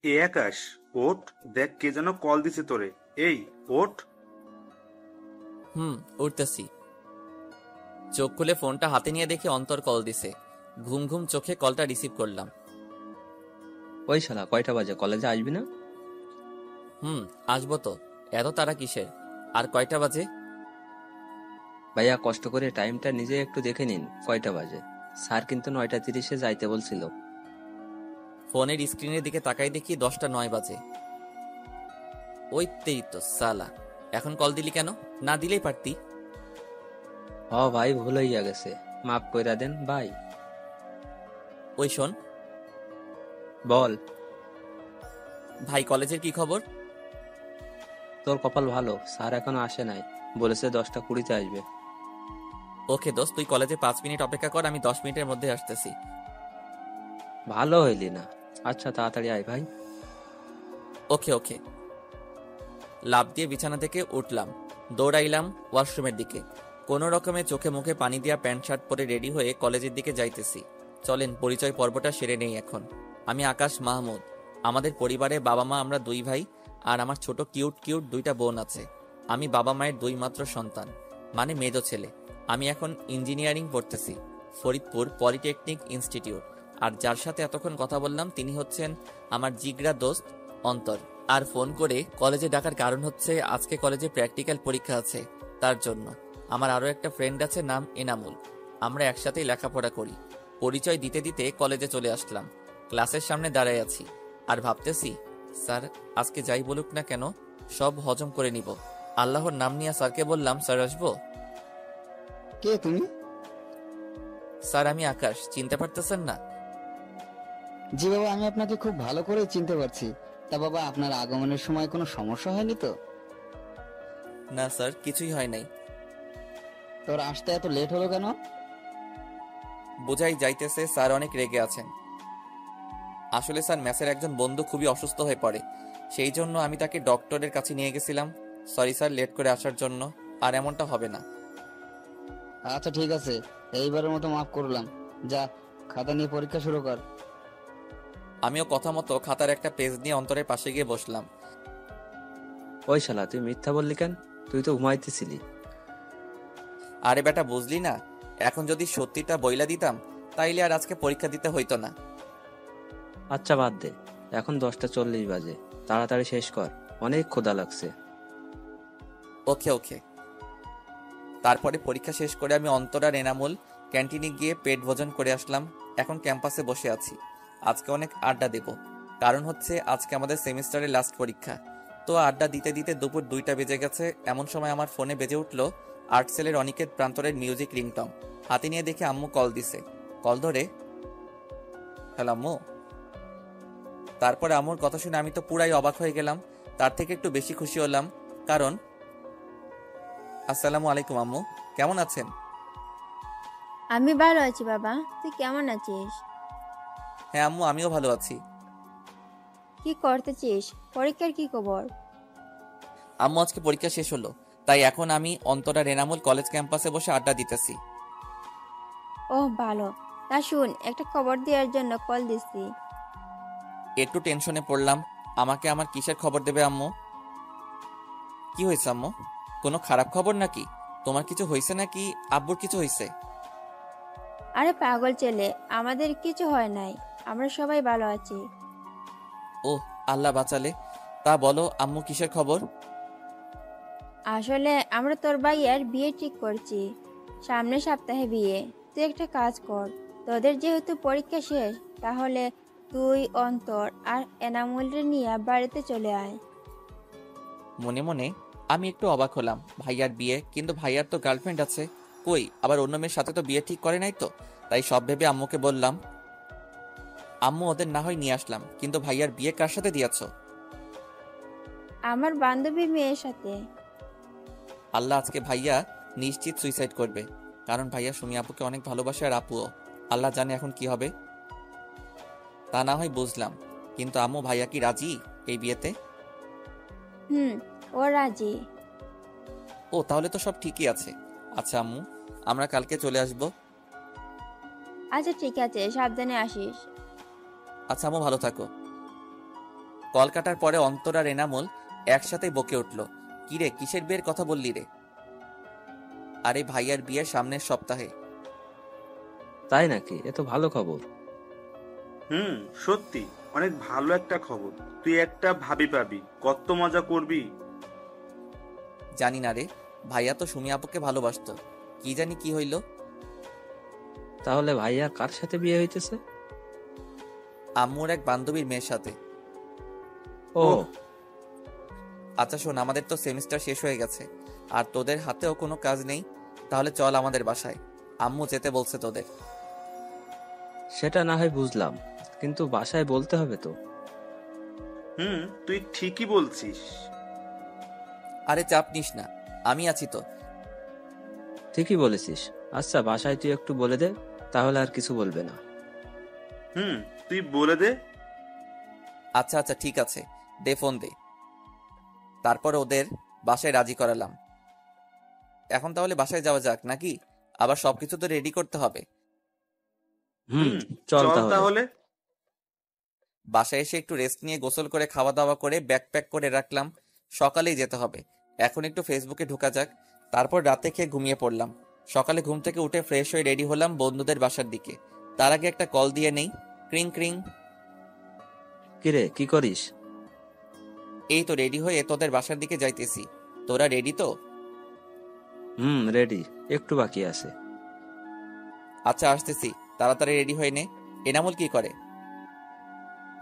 এ আকাশ, ওঠ। দেখ কে যেন কল দিছে তোরে। এই, ওঠ। উঠতেছি। চোখ খুলে ফোনটা হাতে নিয়ে দেখি অন্তর কল দিছে। ঘুম ঘুম চোখে কলটা রিসিভ করলাম। ওই শালা কয়টা বাজে, কলেজে আসবি না? আসবো তো। এত তারা কিসের? আর কয়টা বাজে? ভাইয়া কষ্ট করে টাইমটা নিজে একটু দেখে নিন কয়টা বাজে। স্যার কিন্তু 9:30-এ যাইতে বলছিল। ফোনের স্ক্রিনের দিকে তাকাই দেখি 10:09 বাজে। ওই তেই তো সালা, এখন কল দিলি কেন? না দিলেই পারতি। ভাই ভুল হইয়া গেছে, মাফ কইরা দেন ভাই। ওই শোন বল। ভাই, কলেজের কি খবর? তোর কপাল ভালো, স্যার এখনো আসে নাই, বলেছে 10টা 20-তে আসবে। ওকে দোস্ত, তুই কলেজে 5 মিনিট অপেক্ষা কর, আমি 10 মিনিটের মধ্যে আসতেছি। ভালো হইলি না। আচ্ছা তাড়াতাড়ি আয় ভাই। ওকে ওকে। লাফ দিয়ে বিছানা থেকে উঠলাম, দৌড়াইলাম ওয়াশরুমের দিকে। কোনো রকমে চোখে মুখে পানি দিয়া প্যান্ট শার্ট পরে রেডি হয়ে কলেজের দিকে যাইতেছি। চলেন পরিচয় পর্বটা সেরে নেই এখন। আমি আকাশ মাহমুদ। আমাদের পরিবারে বাবা মা, আমরা 2 ভাই, আর আমার ছোট কিউট কিউট 2টা বোন আছে। আমি বাবা মায়ের 2 মাত্র সন্তান, মানে মেজো ছেলে। আমি এখন ইঞ্জিনিয়ারিং পড়তেছি, ফরিদপুর পলিটেকনিক ইনস্টিটিউট। আর যার সাথে এতক্ষণ কথা বললাম তিনি হচ্ছেন আমার জিগরা দোস্ত অন্তর। আর ফোন করে কলেজে ডাকার কারণ হচ্ছে আজকে কলেজে প্র্যাকটিক্যাল পরীক্ষা আছে, তার জন্য। আমার আরো একটা ফ্রেন্ড আছে, নাম এনামুল। আমরা একসাথেই লেখাপড়া করি। পরিচয় দিতে দিতে কলেজে চলে আসলাম। ক্লাসের সামনে দাঁড়ায় আছি আর ভাবতেছি, স্যার আজকে যাই বলুক না কেন সব হজম করে নিব। আল্লাহর নাম নিয়ে স্যারকে বললাম, স্যার আসবো? কে তুমি? স্যার আমি আকাশ, চিনতে পারতেছেন না? জি বাবা, আমি আপনাকে খুব ভালো করে চিনতে পারছি। তা বাবা, আপনার আগমনের সময় কোনো সমস্যা হয়নি তো? না স্যার, কিছুই হয় নাই। তোর আসতে এত লেট হলো কেন? বোঝাই যাইতেছে স্যার অনেক রেগে আছেন। আসলে স্যার মেসের একজন বন্ধু খুবই অসুস্থ হয়ে পড়ে, সেই জন্য আমি তাকে ডক্টরের কাছে নিয়ে গেছিলাম। সরি স্যার লেট করে আসার জন্য, আর এমনটা হবে না। আচ্ছা ঠিক আছে, এইবারের মতো মাফ করলাম। যা, খাতা নিয়ে পরীক্ষা শুরু কর। আমিও কথা মতো খাতার একটা পেজ নিয়ে অন্তরের পাশে গিয়ে বসলাম। ওই শালা তুই মিথ্যা বললি কেন? তুই তো ঘুমাইতেছিলি। আরে বেটা, বুঝলি না? এখন যদি সত্যিটা বইলা দিতাম তাইলে আর আজকে পরীক্ষা দিতে হইতো না। আচ্ছা বাদ দে, এখন 10টা 40 বাজে, তাড়াতাড়ি শেষ কর, অনেক ক্ষুধা লাগছে। ওকে ওকে। তারপরে পরীক্ষা শেষ করে আমি অন্তর আর এনামুল ক্যান্টিনে গিয়ে পেট ভোজন করে আসলাম। এখন ক্যাম্পাসে বসে আছি। আজকে অনেক আড্ডা দেব, কারণ হচ্ছে আজকে আমাদের সেমিস্টারের লাস্ট পরীক্ষা। তো আড্ডা দিতে দিতে দুপুর 2টা বেজে গেছে। এমন সময় আমার ফোনে বেজে উঠলো আর্টসেলের অনিকেত প্রান্তরের মিউজিক রিংটং। হাতে নিয়ে দেখে আম্মু কল দিছে। কল ধরে, হ্যালো আম্মু। তারপরে আম্মুর কথা শুনে আমি তো পুরাই অবাক হয়ে গেলাম, তার থেকে একটু বেশি খুশি হলাম। কারণ, আসসালামু আলাইকুম আম্মু, কেমন আছেন? আমি ভালো আছি বাবা, তুই কেমন আছিস? হ্যাঁ আম্মু, আমিও ভালো আছি। কি করতেছিস? পরীক্ষার কি খবর? আম্মু আজকে পরীক্ষা শেষ হলো, তাই এখন আমি অন্তরা রেনামুল কলেজ ক্যাম্পাসে বসে আড্ডা দিতেছি। ওহ ভালো। তা শুন, একটা খবর দেওয়ার জন্য কল দিছি। একটু টেনশনে পড়লাম। আমাকে আমার কিসের খবর দেবে আম্মু? কি হয়েছে আম্মু? কোনো খারাপ খবর নাকি? তোমার কিছু হয়েছে নাকি আব্বুর কিছু হয়েছে? আরে পাগল ছেলে, আমাদের কিছু হয় নাই, আমরা সবাই ভালো আছি। ওহ, আল্লাহ বাঁচালে। তা বলো আম্মু, কিসের খবর? আসলে আমরা তোর ভাইয়ের বিয়ে ঠিক করছি, সামনের সপ্তাহে বিয়ে। তুই একটা কাজ কর, তোদের যেহেতু পরীক্ষা শেষ, তাহলে তুই অন্তর আর এনামুলরে নিয়ে বাড়িতে চলে আয়। মনে মনে আমি একটু অবাক হলাম। ভাইয়ার বিয়ে, কিন্তু ভাইয়ার তো গার্লফ্রেন্ড আছে। কই, আবার অন্য মেয়ের সাথে তো বিয়ে ঠিক করে নাই তো। তাই সব ভেবে আম্মুকে বললাম, আম্মু ওদের না হয় নিয়ে আসলাম, কিন্তু ভাইয়ার বিয়ে কার সাথে দিয়েছ? আমার বান্ধবী মেয়ের সাথে। আল্লাহ, আজকে ভাইয়া নিশ্চিত সুইসাইড করবে, কারণ ভাইয়া সুমি আপুকে অনেক ভালোবাসে, আর আপুও। আল্লাহ জানে এখন কি হবে। তা না হয় বুঝলাম, কিন্তু আম্মু ভাইয়া কি রাজি এই বিয়েতে? হুম, ও রাজি। ও, তাহলে তো সব ঠিকই আছে। আচ্ছা আম্মু, আমরা কালকে চলে আসব। আচ্ছা ঠিক আছে, সাবধানে আসিস। আচ্ছা আম্মু, ভালো থাকো। কল কাটার পরে অন্তর আর এনামুল একসাথে বকে উঠল, কিরে কিসের বিয়ের কথা বললি রে? আরে ভাইয়ার বিয়ের সামনের সপ্তাহে। তাই নাকি? এ তো ভালো খবর। সত্যি অনেক ভালো একটা খবর। তুই একটা ভাবি পাবি, কত মজা করবি। জানি না রে, ভাইয়া তো সুমি আপুকে ভালোবাসতো, কি জানি কি হইল। তাহলে ভাইয়া কার সাথে বিয়ে হইতেছে? আম্মুর এক বান্ধবীর মেয়ের সাথে। ও, আচ্ছা শোন, আমাদের তো সেমিস্টার শেষ হয়ে গেছে আর তোদের হাতেও কোনো কাজ নেই, তাহলে চল আমাদের বাসায়, আম্মু যেতে বলছে তোদের। সেটা না হয় বুঝলাম, কিন্তু বাসায় বলতে হবে তো। তুই ঠিকই বলছিস। আরে চাপ নিস না, আমি আছি তো। ঠিকই বলেছিস। আচ্ছা, বাসায় তুই একটু বলে দে, তাহলে আর কিছু বলবে না। তুই বলে দে। আচ্ছা আচ্ছা ঠিক আছে, দে ফোন দে। তারপর ওদের বাসায় রাজি করালাম। এখন তাহলে বাসায় যাওয়া যাক নাকি? আবার সবকিছু তো রেডি করতে হবে। চল তাহলে। তাহলে বাসায় এসে একটু রেস্ট নিয়ে গোসল করে খাওয়া দাওয়া করে ব্যাগ প্যাক করে রাখলাম, সকালেই যেতে হবে। এখন একটু ফেসবুকে ঢোকা যাক, তারপর রাতে খেয়ে ঘুমিয়ে পড়লাম। সকালে ঘুম থেকে উঠে ফ্রেশ হয়ে রেডি হলাম বন্ধুদের বাসার দিকে। তার আগে একটা কল দিয়ে নেই। ক্রিং ক্রিং। কিরে, কি করিস? এই তো রেডি হয়ে তোদের বাসার দিকে যাইতেছি। তোরা রেডি তো? রেডি, একটু বাকি আছে। আচ্ছা আসতেছি, তাড়াতাড়ি রেডি হয়ে নে। এনামুল কি করে?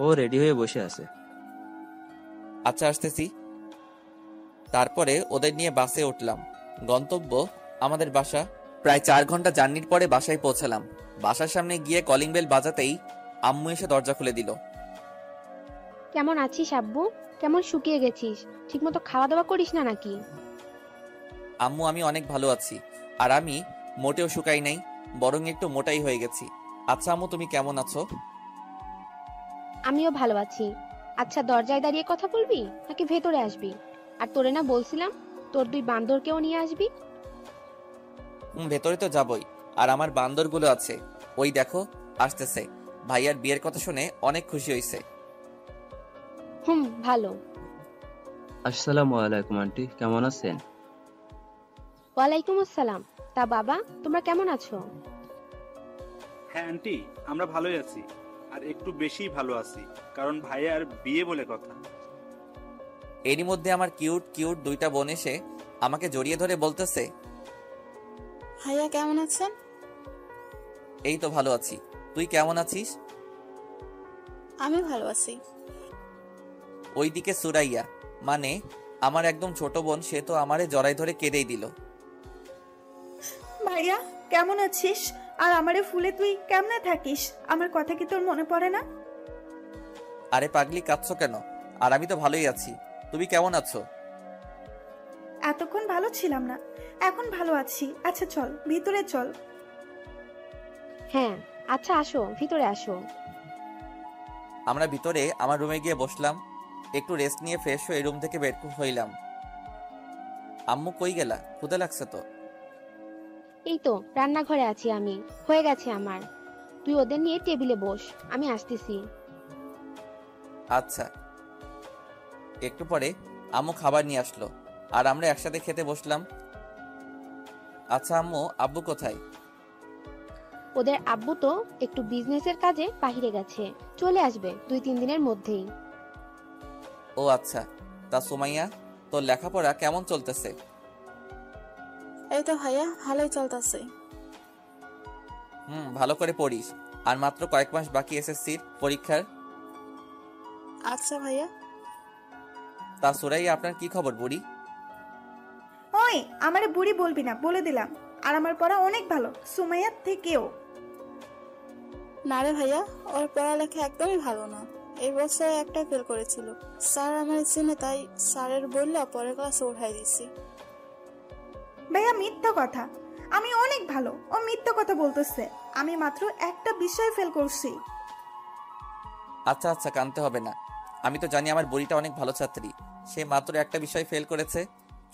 ও রেডি হয়ে বসে আছে। আচ্ছা আসতেছি। তারপরে ওদের নিয়ে বাসে উঠলাম। গন্তব্য আমাদের বাসা। প্রায় 4 ঘন্টা জার্নির পরে বাসায় পৌঁছালাম। বাসার সামনে গিয়ে কলিং বেল বাজাতেই আম্মু এসে দরজা খুলে দিল। কেমন আছিস আব্বু? কেমন শুকিয়ে গেছিস? ঠিকমতো খাওয়া দাওয়া করিস না নাকি? আম্মু আমি অনেক ভালো আছি, আর আমি মোটেও শুকাই নাই, বরং একটু মোটাই হয়ে গেছি। আচ্ছা আম্মু তুমি কেমন আছো? আমিও ভালো আছি। আচ্ছা, দরজায় দাঁড়িয়ে কথা বলবি নাকি ভেতরে আসবি? আর তোরে না বলছিলাম তোর 2 বান্দরকেও নিয়ে আসবি? ভেতরে তো যাবই, আর আমার বান্দরগুলো আছে, ওই দেখো আসতেছে। ভাইয়ার বিয়ের কথা শুনে অনেক খুশি হয়েছে। ভালো। আসসালামু আলাইকুম আন্টি, কেমন আছেন? ওয়ালাইকুম আসসালাম। তা বাবা, তোমরা কেমন আছো? হ্যাঁ আন্টি, আমরা ভালোই আছি, আর একটু বেশি ভালো আছি, কারণ ভাইয়ার বিয়ে বলে কথা। এরই মধ্যে আমার কিউট কিউট 2টা বোন এসে আমাকে জড়িয়ে ধরে বলতেছে, ভাইয়া কেমন আছেন? এই তো ভালো আছি, তুই কেমন আছিস? আমি ভালো আছি। ওইদিকে সুরাইয়া, মানে আমার একদম ছোট বোন, সে তো আমারে জড়াই ধরে কেঁদেই দিল। ভাইয়া কেমন আছিস? আর আমারে ফুলে তুই কেমনে থাকিস? আমার কথা কি তোর মনে পড়ে না? আরে পাগলি, কাঁদছো কেন? আর আমি তো ভালোই আছি, তুমি কেমন আছো? এতক্ষণ ভালো ছিলাম না, এখন ভালো আছি। আচ্ছা চল ভিতরে চল। হ্যাঁ আচ্ছা, আসো ভিতরে আসো। আমরা ভিতরে আমার রুমে গিয়ে বসলাম, একটু রেস্ট নিয়ে ফ্রেশ হয়ে রুম থেকে বের হইলাম। আম্মু কই গেলা? ক্ষুধা লাগছে তো। এই তো রান্নাঘরে আছি আমি, হয়ে গেছে আমার। তুই ওদের নিয়ে টেবিলে বস, আমি আসতেছি। আচ্ছা। একটু পরে আম্মু খাবার নিয়ে আসলো, আর আমরা একসাথে খেতে বসলাম। আচ্ছা আম্মু, আব্বু কোথায়? ওদের আব্বু তো একটু বিজনেসের কাজে বাহিরে গেছে, চলে আসবে 2-3 দিনের মধ্যেই। ও আচ্ছা। তা সুমাইয়া, তোর লেখাপড়া কেমন চলতেছে? এই তো ভাইয়া ভালোই চলতেছে। ভালো করে পড়িস, আর মাত্র কয়েক মাস বাকি এসএসসির পরীক্ষার। আচ্ছা ভাইয়া। তা সুরাইয়া, আপনার কি খবর বুড়ি? ওই আমারে বুড়ি বলবি না, বলে দিলাম। আর আমার পড়া অনেক ভালো, সুমাইয়ার থেকেও। না রে ভাইয়া, ওর পড়ালেখা একদমই ভালো না। এই বছর একটা ফেল করেছিল। স্যার আমার চিনে, তাই স্যারের বললে পরের ক্লাসে উঠাই দিছি। ভাইয়া মিথ্যা কথা, আমি অনেক ভালো। ও মিথ্যা কথা বলতেছে। আমি মাত্র একটা বিষয় ফেল করছি। আচ্ছা আচ্ছা, কানতে হবে না, আমি তো জানি আমার বুড়িটা অনেক ভালো ছাত্রী। সে মাত্র একটা বিষয় ফেল করেছে,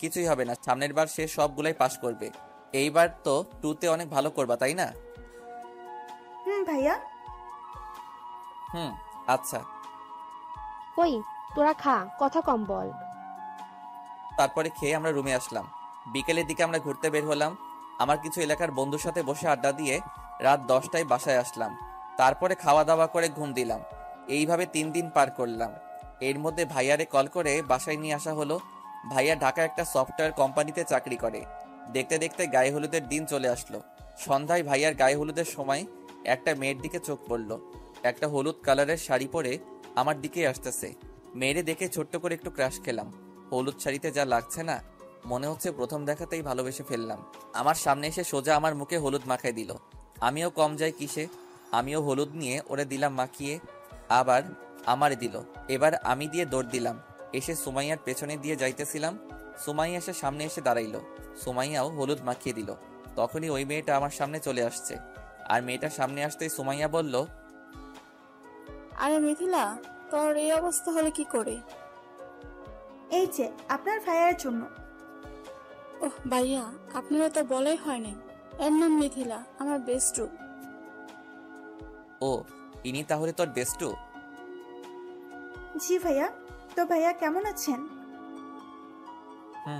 কিছুই হবে না, সামনের বার সে সবগুলাই পাশ করবে। এইবার তো 2তে অনেক ভালো করবা, তাই না? ভাইয়া। আচ্ছা। ওই তোরা খা, কথা কম বল। তারপরে খেয়ে আমরা রুমে আসলাম। বিকেলের দিকে আমরা ঘুরতে বের হলাম। আমার কিছু এলাকার বন্ধুর সাথে বসে আড্ডা দিয়ে রাত 10টায় বাসায় আসলাম। তারপরে খাওয়া দাওয়া করে ঘুম দিলাম। এইভাবে 3 দিন পার করলাম। এর মধ্যে ভাইয়ারে কল করে বাসায় নিয়ে আসা হলো। ভাইয়া ঢাকা একটা সফটওয়্যার কোম্পানিতে চাকরি করে। দেখতে দেখতে গায়ে হলুদের দিন চলে আসলো। সন্ধ্যায় ভাইয়ার গায়ে হলুদের সময় একটা মেয়ের দিকে চোখ পড়ল। একটা হলুদ কালারের শাড়ি পরে আমার দিকে আসতেছে। মেয়েরে দেখে ছোট্ট করে একটু ক্রাশ খেলাম। হলুদ শাড়িতে যা লাগছে না, মনে হচ্ছে প্রথম দেখাতেই ভালোবেসে ফেললাম। আমার সামনে এসে সোজা আমার মুখে হলুদ মাখাই দিল। আমিও কম যাই কিসে, আমিও হলুদ নিয়ে ওরে দিলাম মাখিয়ে, আবার আমারে দিল। এবার আমি দিয়ে দৌড় দিলাম। এসে সুমাইয়ার পেছনে দিয়ে যাইতেছিলাম। সুমাইয়া এসে সামনে এসে দাঁড়াইলো। সুমাইয়াও হলুদ মাখিয়ে দিল। তখনই ওই মেয়েটা আমার সামনে চলে আসছে। আর মেয়েটার সামনে আসতেই সুমাইয়া বলল, আরে মিথিলা, তোর এই অবস্থা হলে কি করে? এই যে আপনার ভাইয়ের জন্য। ওহ ভাইয়া, আপনারা তো বলাই হয়নি। এর নাম মিথিলা, আমার বেস্টু। ও, ইনি তাহলে তোর বেস্টু? জি ভাইয়া। তো ভাইয়া কেমন আছেন?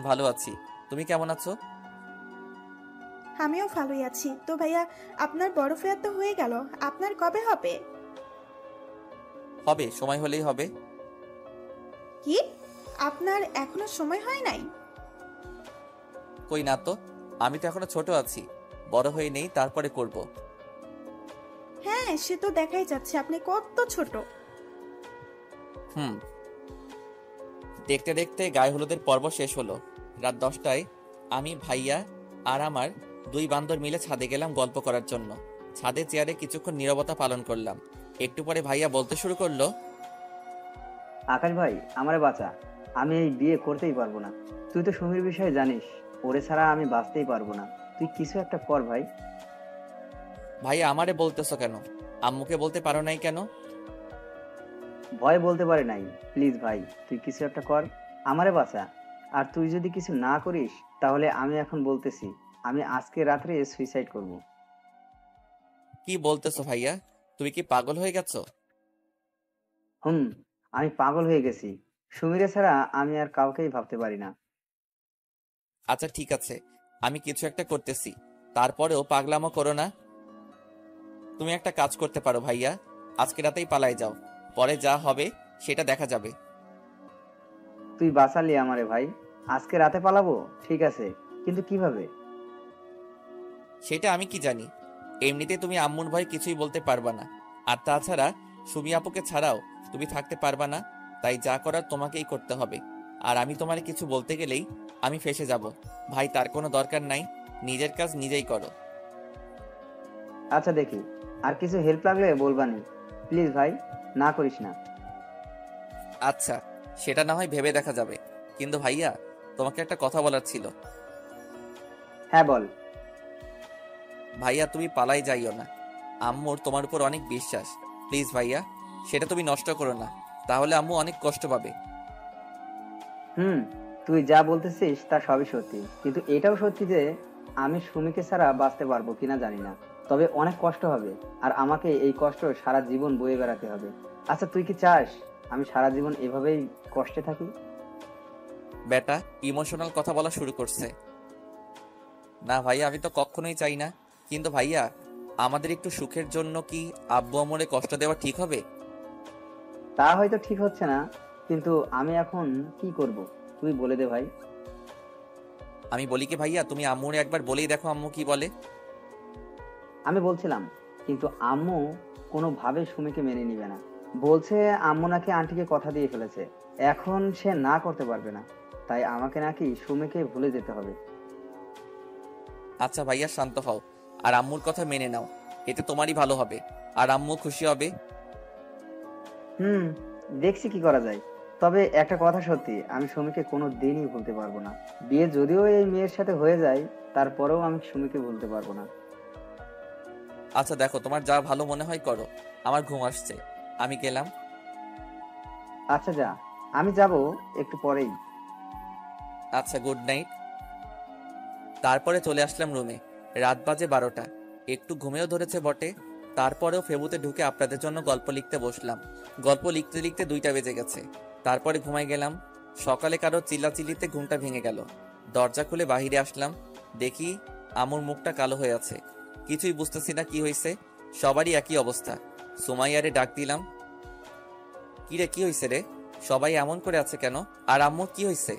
ভালো আছি। তুমি কেমন আছো? আমিও ভালোই আছি। তো ভাইয়া, আপনার বড় ফেয়ার তো হয়ে গেল, আপনার কবে হবে? হবে, সময় হলেই হবে। কি, আপনার এখনো সময় হয় নাই? কই না তো, আমি তো এখনো ছোট আছি। বড় হয়ে নেই, তারপরে করব। হ্যাঁ, সে তো দেখাই যাচ্ছে আপনি কত ছোট। দেখতে দেখতে গায়ে হলুদের পর্ব শেষ হলো। রাত 10টায় আমি, ভাইয়া আর আমার 2 বান্দর মিলে ছাদে গেলাম গল্প করার জন্য। ছাদে চেয়ারে কিছুক্ষণ নীরবতা পালন করলাম। একটু পরে ভাইয়া বলতে শুরু করলো, আকাশ ভাই, আমারে বাঁচা। আমি এই বিয়ে করতেই পারবো না। তুই তো সুমির বিষয়ে জানিস, ওরে ছাড়া আমি বাঁচতেই পারবো না। তুই কিছু একটা কর ভাই। ভাইয়া আমারে বলতেছো কেন? আম্মুকে বলতে পারো নাই কেন? ভয় বলতে পারে নাই। প্লিজ ভাই, তুই কিছু একটা কর, আমারে বাঁচা। আর তুই যদি কিছু না করিস, তাহলে আমি এখন বলতেছি, আমি আজকে রাত্রে সুইসাইড করব। কি বলতেছো ভাইয়া? তুমি কি পাগল হয়ে গেছো? আমি পাগল হয়ে গেছি। সুমিরে ছাড়া আমি আর কাউকেই ভাবতে পারি না। আচ্ছা ঠিক আছে, আমি কিছু একটা করতেছি। তারপরেও পাগলামো করো না। তুমি একটা কাজ করতে পারো ভাইয়া, আজকে রাতেই পালাই যাও। পরে যা হবে সেটা দেখা যাবে। তুই বাঁচালি আমারে ভাই। আজকে রাতে পালাবো, ঠিক আছে, কিন্তু কিভাবে? সেটা আমি কি জানি। এমনিতে তুমি আম্মুর ভয় কিছুই বলতে পারবা না। আর তাছাড়া সুমি আপুকে ছাড়াও তুমি থাকতে পারবা না। তাই যা করার তোমাকেই করতে হবে। আর আমি তোমার কিছু বলতে গেলেই আমি ফেসে যাব। ভাই, তার কোনো দরকার নাই। নিজের কাজ নিজেই করো। আচ্ছা দেখি, আর কিছু হেল্প লাগলে বলবানি। প্লিজ ভাই, না করিস না। আচ্ছা, সেটা না হয় ভেবে দেখা যাবে। কিন্তু ভাইয়া, তোমাকে একটা কথা বলার ছিল। হ্যাঁ বল। ভাইয়া, তুমি পালাই যাইও না। আম্মুর তোমার উপর অনেক বিশ্বাস। প্লিজ ভাইয়া, সেটা তুমি নষ্ট করো না। তাহলে আম্মু অনেক কষ্ট পাবে। তুই যা বলতেছিস তা সবই সত্যি, কিন্তু এটাও সত্যি যে আমি সুমিকে ছাড়া বাঁচতে পারবো কিনা জানি না। তবে অনেক কষ্ট হবে, আর আমাকে এই কষ্ট সারা জীবন বয়ে বেড়াতে হবে। আচ্ছা, তুই কি চাস আমি সারা জীবন এভাবেই কষ্টে থাকি? বেটা ইমোশনাল কথা বলা শুরু করছে। না ভাইয়া, আমি তো কখনোই চাই না। কিন্তু ভাইয়া, আমাদের একটু সুখের জন্য কি আব্বু আম্মুরে কষ্ট দেওয়া ঠিক হবে? তা হয়তো ঠিক হচ্ছে না, কিন্তু আমি এখন কি করব তুই বলে দে ভাই। আমি বলি কি ভাইয়া, তুমি আম্মুরে একবার বলেই দেখো আম্মু কি বলে। আমি বলছিলাম, কিন্তু আম্মু কোনোভাবে সুমিকে মেনে নিবে না। বলছে আম্মু নাকি আন্টিকে কথা দিয়ে ফেলেছে, এখন সে না করতে পারবে না। তাই আমাকে নাকি সুমিকে ভুলে যেতে হবে। আচ্ছা ভাইয়া, শান্ত হও আর আম্মুর কথা মেনে নাও। এতে তোমারই ভালো হবে আর আম্মু খুশি হবে। দেখছি কি করা যায়। তবে একটা কথা সত্যি, আমি সুমিকে কোনো দিনই ভুলতে পারবো না। বিয়ে যদিও এই মেয়ের সাথে হয়ে যায়, তারপরেও আমি সুমিকে ভুলতে পারবো না। আচ্ছা দেখো, তোমার যা ভালো মনে হয় করো। আমার ঘুম আসছে, আমি গেলাম। আচ্ছা যা, আমি যাব একটু পরেই। আচ্ছা, গুড নাইট। তারপরে চলে আসলাম রুমে। রাত বাজে 12টা। একটু ঘুমেও ধরেছে বটে। তারপরেও ফেবুতে ঢুকে আপনাদের জন্য গল্প লিখতে বসলাম। গল্প লিখতে লিখতে 2টা বেজে গেছে। তারপরে ঘুমাই গেলাম। সকালে কারো চিল্লাচিল্লিতে ঘুমটা ভেঙে গেল। দরজা খুলে বাহিরে আসলাম, দেখি আমুর মুখটা কালো হয়ে আছে। কিছুই বুঝতেছি না কি হয়েছে, সবারই একই অবস্থা। সুমাইয়ারে ডাক দিলাম, কিরে কি হয়েছে রে, সবাই এমন করে আছে কেন, আর আম্মুর কি হয়েছে?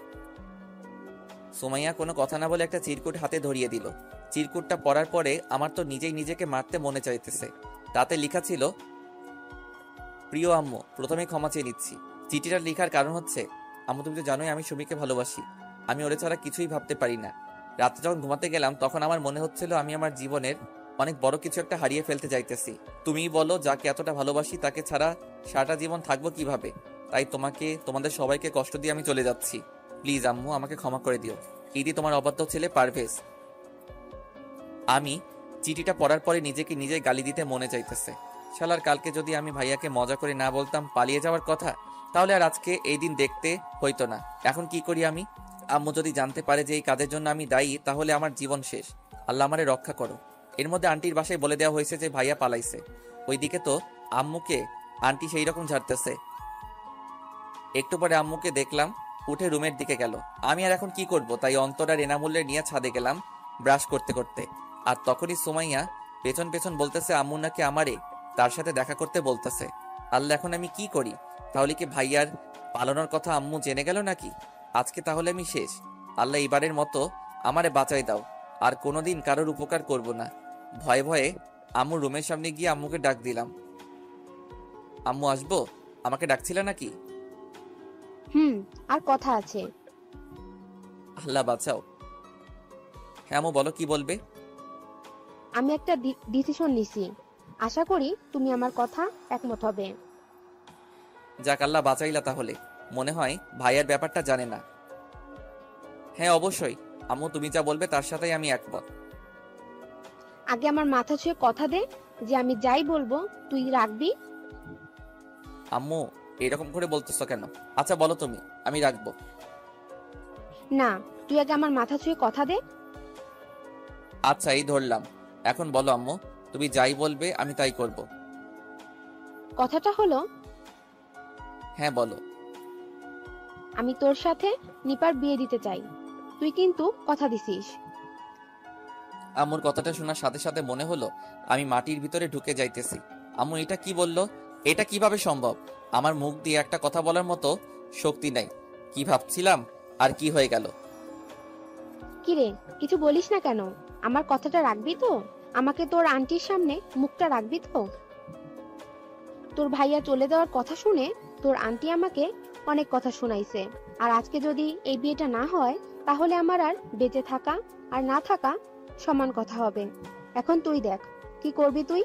সুমাইয়া কোনো কথা না বলে একটা চিরকুট হাতে ধরিয়ে দিল। চিরকুটটা পড়ার পরে আমার তো নিজেই নিজেকে মারতে মনে চাইতেছে। তাতে লেখা ছিল, প্রিয় আম্মু, প্রথমে ক্ষমা চেয়ে নিচ্ছি। চিঠিটা লেখার কারণ হচ্ছে, আম্মু তুমি তো জানোই আমি সুমিকে ভালোবাসি। আমি ওরে ছাড়া কিছুই ভাবতে পারি না। রাতে যখন ঘুমাতে গেলাম তখন আমার মনে হচ্ছিল আমি আমার জীবনের অনেক বড় কিছু একটা হারিয়ে ফেলতে যাইতেছি। তুমিই বলো, যাকে এতটা ভালোবাসি তাকে ছাড়া সারাটা জীবন থাকবো কিভাবে? তাই তোমাদের সবাইকে কষ্ট দিয়ে আমি চলে যাচ্ছি। প্লিজ আম্মু, আমাকে ক্ষমা করে দিও। ইদি তোমার অবাধ্য ছেলে পারভেজ। আমি চিঠিটা পড়ার পরে নিজেকে নিজে গালি দিতে মনে চাইতেছে। শালার, কালকে যদি আমি ভাইয়াকে মজা করে না বলতাম পালিয়ে যাওয়ার কথা, তাহলে আর আজকে এই দিন দেখতে হইতো না। এখন কি করি আমি? আম্মু যদি জানতে পারে যে এই কাজের জন্য আমি দায়ী, তাহলে আমার জীবন শেষ। আল্লাহ আমারে রক্ষা করো। এর মধ্যে আন্টির বাসায় বলে দেওয়া হয়েছে যে ভাইয়া পালাইছে। ওইদিকে তো আম্মুকে আন্টি সেই রকম ঝাড়তেছে। একটু পরে আম্মুকে দেখলাম উঠে রুমের দিকে গেল। আমি আর এখন কি করব, তাই অন্তর আর এনামুল্লের নিয়ে ছাদে গেলাম ব্রাশ করতে করতে। আর তখনই সুমাইয়া পেছন পেছন বলতেছে আম্মু নাকি আমারে তার সাথে দেখা করতে বলতেছে। আল্লাহ, এখন আমি কি করি? তাহলে কি ভাইয়ার পালানোর কথা আম্মু জেনে গেল নাকি? আজকে তাহলে আমি শেষ। আল্লাহ, এবারের মতো আমারে বাঁচাই দাও, আর কোনোদিন কারোর উপকার করব না। ভয়ে ভয়ে আম্মুর রুমের সামনে গিয়ে আম্মুকে ডাক দিলাম, আম্মু আসবো? আমাকে ডাকছিলে নাকি? আর কথা আছে। আল্লাহ বাঁচাও। হ্যাঁ আম্মু বলো, কি বলবে? আমি একটা ডিসিশন নিছি, আশা করি তুমি আমার কথা একমত হবে। যাক, আল্লাহ বাঁচাইলা। তাহলে মনে হয় ভাইয়ার ব্যাপারটা জানে না। হ্যাঁ অবশ্যই আম্মু, তুমি যা বলবে তার সাথেই আমি একমত। আগে আমার মাথা ছুঁয়ে কথা দে যে আমি যাই বলবো তুই রাখবি। আম্মু এরকম করে বলতেছো কেন? আচ্ছা বলো তুমি, আমি রাখবো। না, তুই আগে আমার মাথা ছুঁয়ে কথা দে। আচ্ছা এই ধরলাম। এখন বলো আম্মু, তুমি যাই বলবে আমি তাই করব। কথাটা হলো, হ্যাঁ বলো। আমি তোর সাথে নিপার বিয়ে দিতে চাই, তুই কিন্তু কথা দিছিস। আম্মুর কথাটা শোনার সাথে সাথে মনে হলো আমি মাটির ভিতরে ঢুকে যাইতেছি। আম্মু এটা কি বললো? এটা কিভাবে সম্ভব? আমার মুখ দিয়ে একটা কথা বলার মতো শক্তি নাই। কি ভাবছিলাম আর কি হয়ে গেল? কিরে, কিছু বলিস না কেন? আমার কথাটা রাখবি তো? আমাকে তোর আন্টির সামনে মুখটা রাখবি তো? তোর ভাইয়া চলে যাওয়ার কথা শুনে তোর আন্টি আমাকে অনেক কথা শোনাইছে, আর আজকে যদি এই বিয়েটা না হয় তাহলে আমার আর বেঁচে থাকা আর না থাকা সমান কথা হবে। এখন তুই দেখ কি করবি তুই।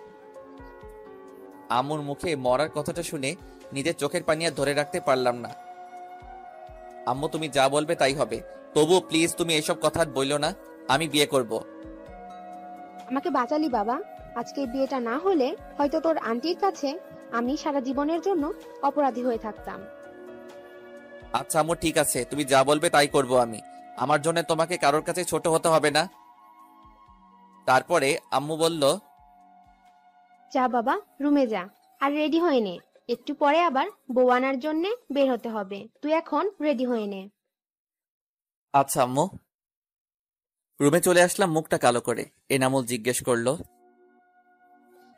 আম্মুর মুখে মরার কথাটা শুনে নিজের চোখের পানি আর ধরে রাখতে পারলাম না। আম্মু তুমি যা বলবে তাই হবে, তবু প্লিজ তুমি এসব কথা আর বইলো না। আমি বিয়ে করব। আমাকে বাঁচালি বাবা। আজকে এই বিয়েটা না হলে হয়তো তোর আন্টির কাছে আমি সারা জীবনের জন্য অপরাধী হয়ে থাকতাম। আচ্ছা আম্মু ঠিক আছে, তুমি যা বলবে তাই করব আমি। আমার জন্য তোমাকে কারোর কাছে ছোট হতে হবে না। তারপরে আম্মু বলল, যা বাবা, রুমে যা আর রেডি হয়ে নে। একটু পরে আবার বউ আনার জন্য বের হতে হবে, তুই এখন রেডি হয়ে নে। আচ্ছা আম্মু। রুমে চলে আসলাম মুখটা কালো করে। এনামুল জিজ্ঞেস করলো,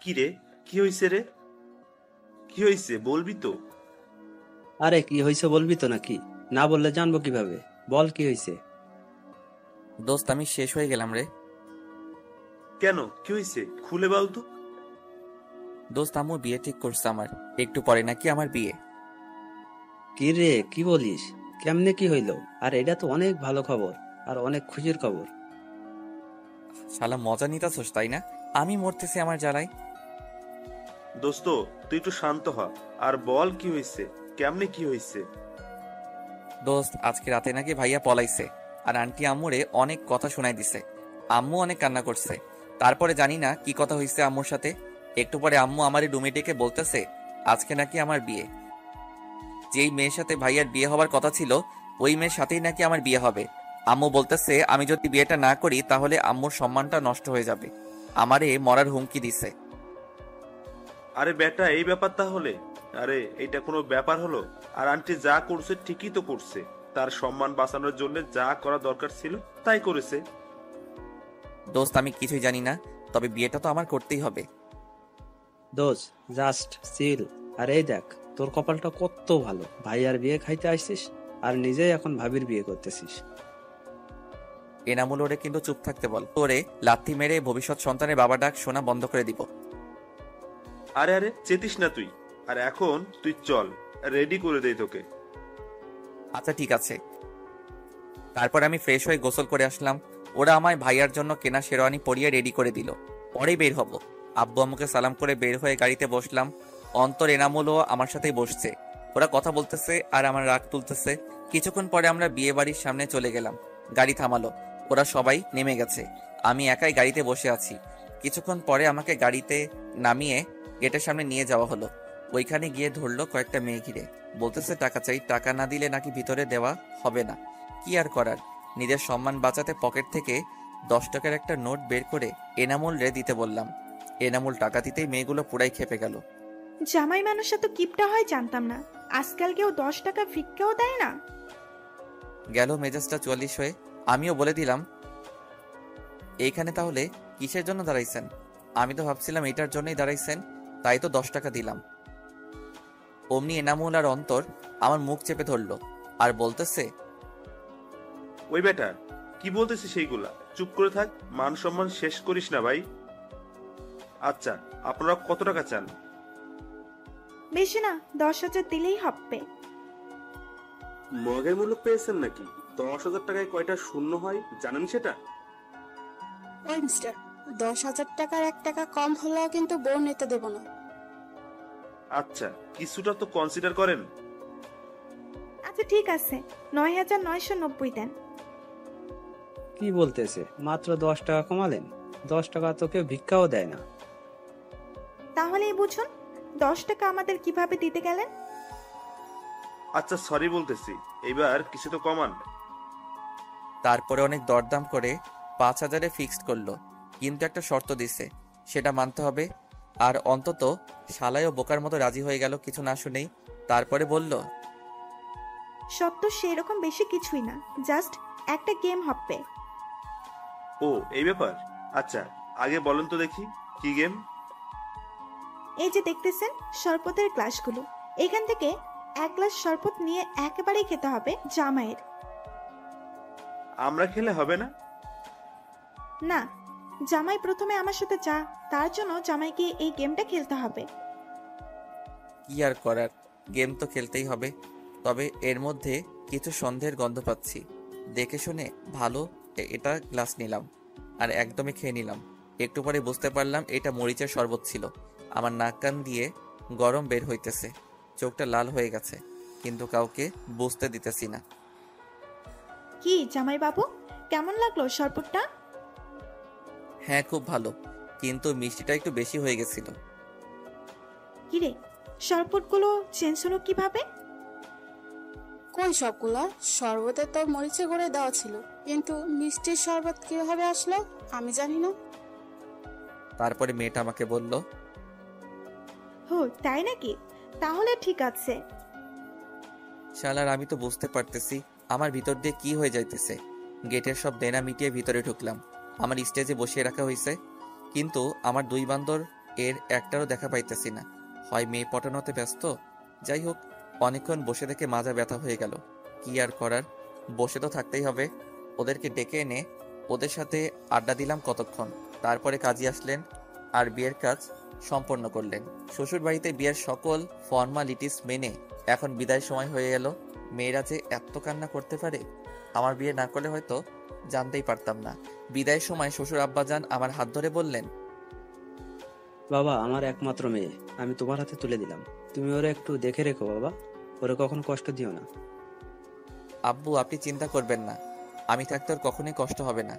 কি রে, কি হইছে রে? কি হইছে বলবি তো? আরে কি হয়েছে বলবি তো নাকি? না বললে জানবো কিভাবে? বল কি হয়েছে? দোস্ত আমি শেষ হয়ে গেলাম রে। কেন, কি হইছে খুলে বল তো। দোস্ত আম্মু বিয়ে ঠিক করছে আমার, একটু পরে নাকি আমার বিয়ে। কি রে, কি বলিস? কেমনে কি হইলো? আর এটা তো অনেক ভালো খবর আর অনেক খুশির খবর। শালা মজা নিতাছস তাই না? আমি মরতেছি আমার জ্বালায়। দোস্ত তুই একটু শান্ত হ আর বল কি হইছে, কেমনে কি হইছে। দোস্ত আজকে রাতে নাকি ভাইয়া পলাইছে, আর আন্টি আম্মুরে অনেক কথা শোনাই দিছে। আম্মু অনেক কান্না করছে। তারপরে জানি না কি কথা হইছে আম্মুর সাথে। একটু পরে আম্মু আমারে রুমে ডেকে বলতেছে আজকে নাকি আমার বিয়ে। যেই মেয়ের সাথে ভাইয়ার বিয়ে হবার কথা ছিল ওই মেয়ের সাথেই নাকি আমার বিয়ে হবে। আম্মু বলতেছে আমি যদি বিয়েটা না করি তাহলে আম্মুর সম্মানটা নষ্ট হয়ে যাবে। আমারে মরার হুমকি দিছে। আরে বেটা, এই ব্যাপার তাহলে? আরে এটা কোনো ব্যাপার হলো? আর আন্টি যা করছে ঠিকই তো করছে, তার সম্মান বাঁচানোর জন্য যা করা দরকার ছিল তাই করেছে। দোস্ত আমি কিছুই জানি না, তবে বিয়েটা তো আমার করতেই হবে। দোষ, জাস্ট চিল। আর এই দেখ, তোর কপালটা কত ভালো, ভাইয়ার বিয়ে খাইতে আসছিস আর নিজেই এখন ভাবির বিয়ে করতেছিস। এনামুল ওরে কিন্তু চুপ থাকতে বল, তোরে লাথি মেরে ভবিষ্যৎ সন্তানের বাবা ডাক শোনা বন্ধ করে দিব। আরে আরে চেতিস না তুই। আর এখন তুই চল, রেডি করে দেই তোকে। আচ্ছা ঠিক আছে। তারপর আমি ফ্রেশ হয়ে গোসল করে আসলাম। ওরা আমায় ভাইয়ার জন্য কেনা শেরওয়ানি পরিয়ে রেডি করে দিল। পরেই বের হব। আব্বু আম্মুকে সালাম করে বের হয়ে গাড়িতে বসলাম। অন্তর এনামুলও আমার সাথেই বসছে। ওরা কথা বলতেছে আর আমার রাগ তুলতেছে। কিছুক্ষণ পরে আমরা বিয়ে বাড়ির সামনে চলে গেলাম। গাড়ি থামালো। ওরা সবাই নেমে গেছে। আমি একাই গাড়িতে বসে আছি। কিছুক্ষণ পরে আমাকে গাড়িতে নামিয়ে গেটের সামনে নিয়ে যাওয়া হলো। ওইখানে গিয়ে ধরলো কয়েকটা মেয়ে ঘিরে। বলতেছে টাকা চাই, টাকা না দিলে নাকি ভিতরে দেওয়া হবে না। কি আর করার, নিজের সম্মান বাঁচাতে পকেট থেকে 10 টাকার একটা নোট বের করে এনামুল রে দিতে বললাম। এনামুল টাকা দিতেই মেয়েগুলো পুরাই খেপে গেল। জামাই মানুষ এত কিপটা হয় জানতাম না। আজকাল কেউ 10 টাকা ভিক্ষাও দেয় না। গেল মেজাজটা 44 হয়ে। আমিও বলে দিলাম, এইখানে তাহলে কিসের জন্য দাঁড়াইছেন? আমি তো ভাবছিলাম এইটার জন্যই দাঁড়াইছেন, তাই তো 10 টাকা দিলাম। অমনি এনামুল আর অন্তর আমার মুখ চেপে ধরলো আর বলতেছে, ওই বেটা কি বলতেছিস সেইগুলা? চুপ করে থাক, মান সম্মান শেষ করিস না ভাই। আচ্ছা আপনারা কত টাকা চান? বেশি না, 10,000 দিলেই হবে। মগের মূল্য পেয়েছেন নাকি? 10,000 টাকায় কয়টা শূন্য হয় জানেন সেটা? ওই মিস্টার, 10,000 টাকার 1 টাকা কম হলেও কিন্তু বউ নিতে দেব না। আচ্ছা কিছুটা তো কনসিডার করেন। আচ্ছা ঠিক আছে, 9,990 দেন। কি বলতেছে? মাত্র 10 টাকা কমালেন? 10 টাকা তো কেউ ভিক্ষাও দেয় না। তাহলেই বুঝুন 10 টাকা আমাদের কিভাবে দিতে গেলেন। আচ্ছা সরি বলতেছি, এবার কিছু তো কমান। তারপরে অনেক দরদাম করে 5,000-এ ফিক্সড করলো, কিন্তু একটা শর্ত দিছে, সেটা মানতে হবে। আর অন্তত শালায়ও বোকার মতো রাজি হয়ে গেল কিছু না শুনেই। তারপরে বলল, সত্য সেরকম বেশি কিছুই না, জাস্ট একটা গেম হবে। ও এই ব্যাপার? আচ্ছা আগে বলেন তো দেখি কি গেম। এই যে দেখতেছেন শরবতের গ্লাসগুলো, এখান থেকে 1 গ্লাস শরবত নিয়ে একেবারেই খেতে হবে জামাইয়ের। আমরা খেলে হবে না? না, জামাই প্রথমে আমার সাথে যা, তার জন্য জামাইকে এই গেমটা খেলতে হবে। কি আর করার, গেম তো খেলতেই হবে। তবে এর মধ্যে কিছু সন্দেহের গন্ধ পাচ্ছি। দেখে শুনে ভালো এটা গ্লাস নিলাম আর একদমই খেয়ে নিলাম। একটু পরে বুঝতে পারলাম এটা মরিচের শরবত ছিল। আমার নাক কান দিয়ে গরম বের হইতেছে, চোখটা লাল হয়ে গেছে, কিন্তু কাউকে বুঝতে দিতেছি না। কি জামাই বাবু, কেমন লাগলো শরবতটা? হ্যাঁ খুব ভালো, কিন্তু মিষ্টিটা একটু বেশি হয়ে গেছিল। কিরে, শরবতগুলো চেঞ্জ হলো কিভাবে? কই সবগুলা? শরবতে তো মরিচে গুঁড়ে দেওয়া ছিল, কিন্তু মিষ্টির শরবত কিভাবে আসলো আমি জানি না। তারপরে মেয়েটা আমাকে বলল, হো তাই নাকি? তাহলে ঠিক আছে। শালার আমি তো বুঝতে পারতেছি আমার ভিতর দিয়ে কি হয়ে যাইতেছে। গেটের সব দেনা মিটিয়ে ভিতরে ঢুকলাম। আমার স্টেজে বসিয়ে রাখা হয়েছে, কিন্তু আমার 2 বান্দর এর একটারও দেখা পাইতেছি না। হয় মেয়ে পটানোতে ব্যস্ত। যাই হোক, অনেকক্ষণ বসে থেকে মাজা ব্যথা হয়ে গেল। কি আর করার, বসে তো থাকতেই হবে। ওদেরকে ডেকে এনে ওদের সাথে আড্ডা দিলাম কতক্ষণ। তারপরে কাজী আসলেন আর বিয়ের কাজ সম্পন্ন করলেন। শ্বশুর বাড়িতে বিয়ের সকল ফর্মালিটিস মেনে এখন বিদায় সময় হয়ে গেল। মেয়েরা যে এত কান্না করতে পারে, আমার বিয়ে না করলে হয়তো জানতেই পারতাম না। বিদায়ের সময় শ্বশুর আব্বাজান আমার হাত ধরে বললেন, বাবা, আমার একমাত্র মেয়ে আমি তোমার হাতে তুলে দিলাম। তুমি ওরে একটু দেখে রেখো বাবা, ওরে কখনো কষ্ট দিও না। আব্বু আপনি চিন্তা করবেন না, আমি থাকতে ওর কখনোই কষ্ট হবে না।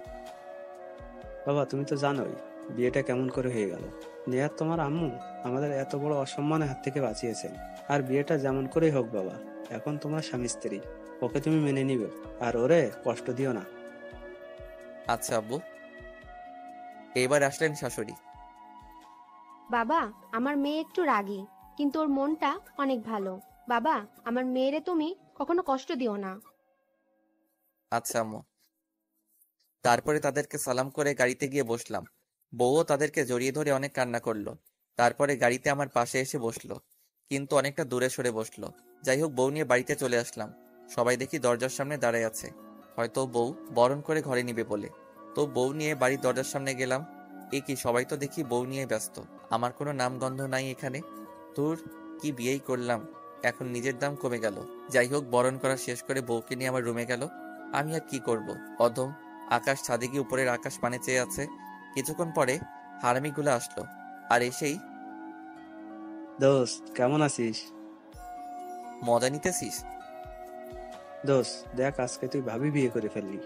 বাবা, তুমি তো জানোই বিয়েটা কেমন করে হয়ে গেল। নেহাত তোমার আম্মু আমাদের এত বড় অসম্মানের হাত থেকে বাঁচিয়েছেন। আর বিয়েটা যেমন করেই হোক বাবা, এখন তোমার স্বামী স্ত্রী, ওকে তুমি মেনে নিবে, আর ওরে কষ্ট দিও না। আচ্ছা আব্বু। এবার আসলেন শাশুড়ি। বাবা, আমার মেয়ে একটু রাগী, কিন্তু ওর মনটা অনেক ভালো। বাবা, আমার মেয়েরে তুমি কখনো কষ্ট দিও না। আচ্ছা আম্মু। তারপরে তাদেরকে সালাম করে গাড়িতে গিয়ে বসলাম। বউও তাদেরকে জড়িয়ে ধরে অনেক কান্না করলো। তারপরে গাড়িতে আমার পাশে এসে বসলো, কিন্তু অনেকটা দূরে সরে বসলো। যাই হোক, বউ নিয়ে বাড়িতে চলে আসলাম। সবাই দেখি দরজার সামনে দাঁড়ায় আছে, হয়তো বউ বরণ করে ঘরে নিবে বলে। তো বউ নিয়ে বাড়ির দরজার সামনে গেলাম। এ কি, সবাই তো দেখি বউ নিয়ে ব্যস্ত, আমার কোনো নামগন্ধ নাই এখানে। তোর কি বিয়েই করলাম, এখন নিজের দাম কমে গেল। যাই হোক, বরণ করা শেষ করে বউকে নিয়ে আমার রুমে গেল। আমি আর কি করব, অধম। আকাশ ছাদে গিয়ে উপরের আকাশ পানে চেয়ে আছে। কিছুক্ষণ পরে হারামিগুলো আসলো, আর এসেই, দোস্ত কেমন আছিস? মজা নিতেছিস? দোস্ত দেখ, আজকে তুই ভাবি বিয়ে করে ফেললি।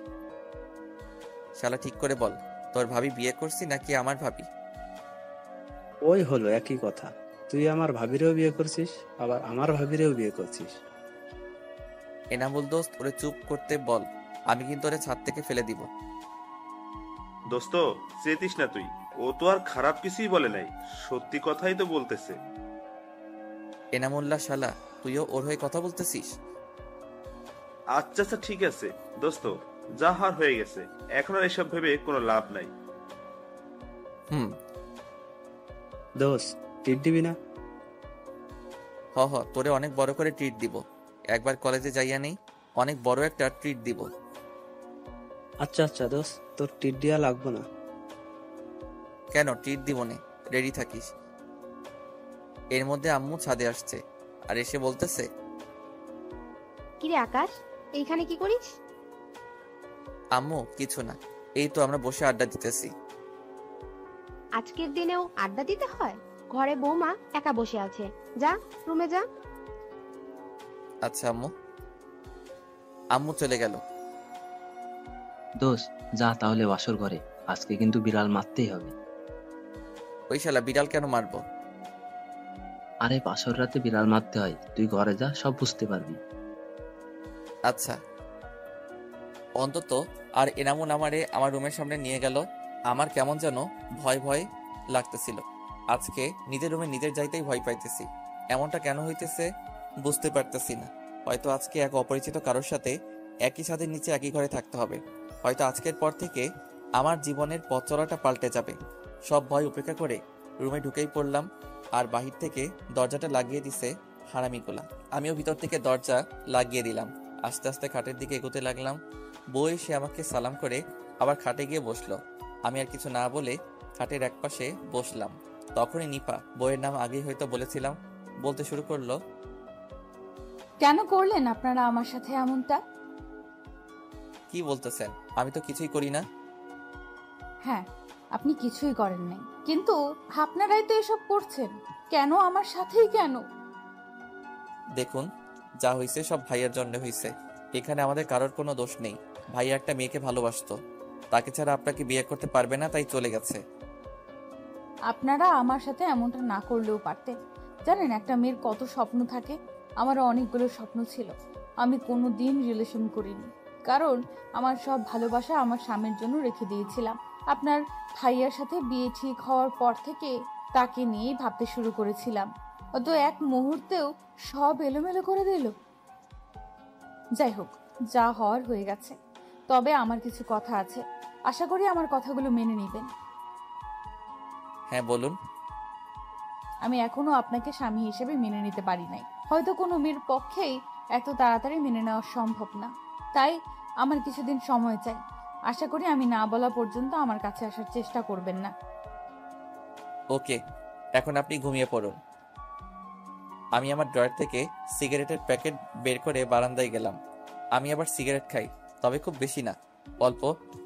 শালা ঠিক করে বল, তোর ভাবি বিয়ে করছি নাকি আমার ভাবি? ওই হলো একই কথা, তুই আমার ভাবিরেও বিয়ে করছিস, আবার আমার ভাবিরেও বিয়ে করছিস। এনামুল দোস্ত, ওরে চুপ করতে বল, আমি কিন্তু ওরে ছাদ থেকে ফেলে দিব। দোস্ত, চেতিস না তুই, ও তো আর খারাপ কিছুই বলে নাই, সত্যি কথাই তো বলতেছে। এনামুল্লাহ শালা, তুইও ওর হয়ে কথা বলতেছিস? আচ্ছা আচ্ছা, ঠিক আছে দোস্ত, যা হার হয়ে গেছে, এখন আর এসব ভেবে কোনো লাভ নাই। হুম। দোস্ত টিট দিবি না? হ, তোরে অনেক বড় করে ট্রিট দিব। একবার কলেজে যাইয়া নেই, অনেক বড় একটা ট্রিট দিব। আচ্ছা আচ্ছা দোস্ত, তোর টিট দিয়া লাগবো না। কেন, ট্রিট দিব নে, রেডি থাকিস। এর মধ্যে আম্মু ছাদে আসছে, আর এসে বলতেছে, কিরে আকাশ, এইখানে কি করিস? আম্মু কিছু না, এই তো আমরা বসে আড্ডা দিতেছি। আজকের দিনেও আড্ডা দিতে হয়? ঘরে বৌমা একা বসে আছে, যা রুমে যা। আচ্ছা আম্মু। আম্মু চলে গেল। দোস্ত যা তাহলে বাসর ঘরে, আজকে কিন্তু বিড়াল মারতেই হবে। ওই শালা বিড়াল কেন মারবো? আরে বাসর রাতে বিড়াল মারতে হয়, তুই ঘরে যা, সব বুঝতে পারবি। আচ্ছা। অন্তত আর এনামুন আমারে আমার রুমের সামনে নিয়ে গেল। আমার কেমন যেন ভয় ভয় লাগতেছিল। আজকে নিজের রুমে নিজের যাইতেই ভয় পাইতেছি। এমনটা কেন হইতেছে বুঝতে পারতেছি না। হয়তো আজকে এক অপরিচিত কারোর সাথে একই ছাদের নিচে একই ঘরে থাকতে হবে। হয়তো আজকের পর থেকে আমার জীবনের পথ চলাটা পাল্টে যাবে। সব ভয় উপেক্ষা করে রুমে ঢুকেই পড়লাম, আর বাহির থেকে দরজাটা লাগিয়ে দিছে হারামিগুলা। আমিও ভিতর থেকে দরজা লাগিয়ে দিলাম। আস্তে আস্তে খাটের দিকে এগোতে লাগলাম। বউ এসে আমাকে সালাম করে আবার খাটে গিয়ে বসলো। আমি আর কিছু না বলে খাটের একপাশে বসলাম। তখনই নিপা, বউয়ের নাম আগেই হয়তো বলেছিলাম, বলতে শুরু করলো, কেন করলেন আপনারা আমার সাথে এমনটা? কি বলতেছেন? আমি তো কিছুই করি না। হ্যাঁ, আপনি কিছুই করেন নাই, কিন্তু আপনারাই তো এসব করছেন। কেন আমার সাথেই কেন? দেখুন, যা হয়েছে সব ভাইয়ার জন্য হয়েছে। এখানে আমাদের কারোর কোনো দোষ নেই। ভাইয়া একটা মেয়েকে ভালোবাসতো, তাকে ছাড়া আপনাকে বিয়ে করতে পারবে না, তাই চলে গেছে। আপনারা আমার সাথে এমনটা না করলেও পারতেন। জানেন একটা মেয়ের কত স্বপ্ন থাকে? আমারও অনেকগুলো স্বপ্ন ছিল। আমি কোনো দিন রিলেশন করিনি, কারণ আমার সব ভালোবাসা আমার স্বামীর জন্য রেখে দিয়েছিলাম। আপনার ভাইয়ার সাথে বিয়ে ঠিক হওয়ার পর থেকে তাকে নিয়েই ভাবতে শুরু করেছিলাম। অত এক মুহূর্তেও সব এলোমেলো করে দিল। যাই হোক, যা হওয়ার হয়ে গেছে। তবে আমার কিছু কথা আছে, আশা করি আমার কথাগুলো মেনে নেবেন। হ্যাঁ বলুন। আমি এখনো আপনাকে স্বামী হিসেবে মেনে নিতে পারি নাই। হয়তো কোনো মেয়ের পক্ষেই এত তাড়াতাড়ি মেনে নেওয়া সম্ভব না, তাই আমার কিছুদিন সময় চাই। আশা করি আমি না বলা পর্যন্ত আমার কাছে আসার চেষ্টা করবেন না। ওকে, এখন আপনি ঘুমিয়ে পড়ুন। আমি আমার ড্রয়ার থেকে সিগারেটের প্যাকেট বের করে বারান্দায় গেলাম। আমি আবার সিগারেট খাই, তবে খুব বেশি না, অল্প।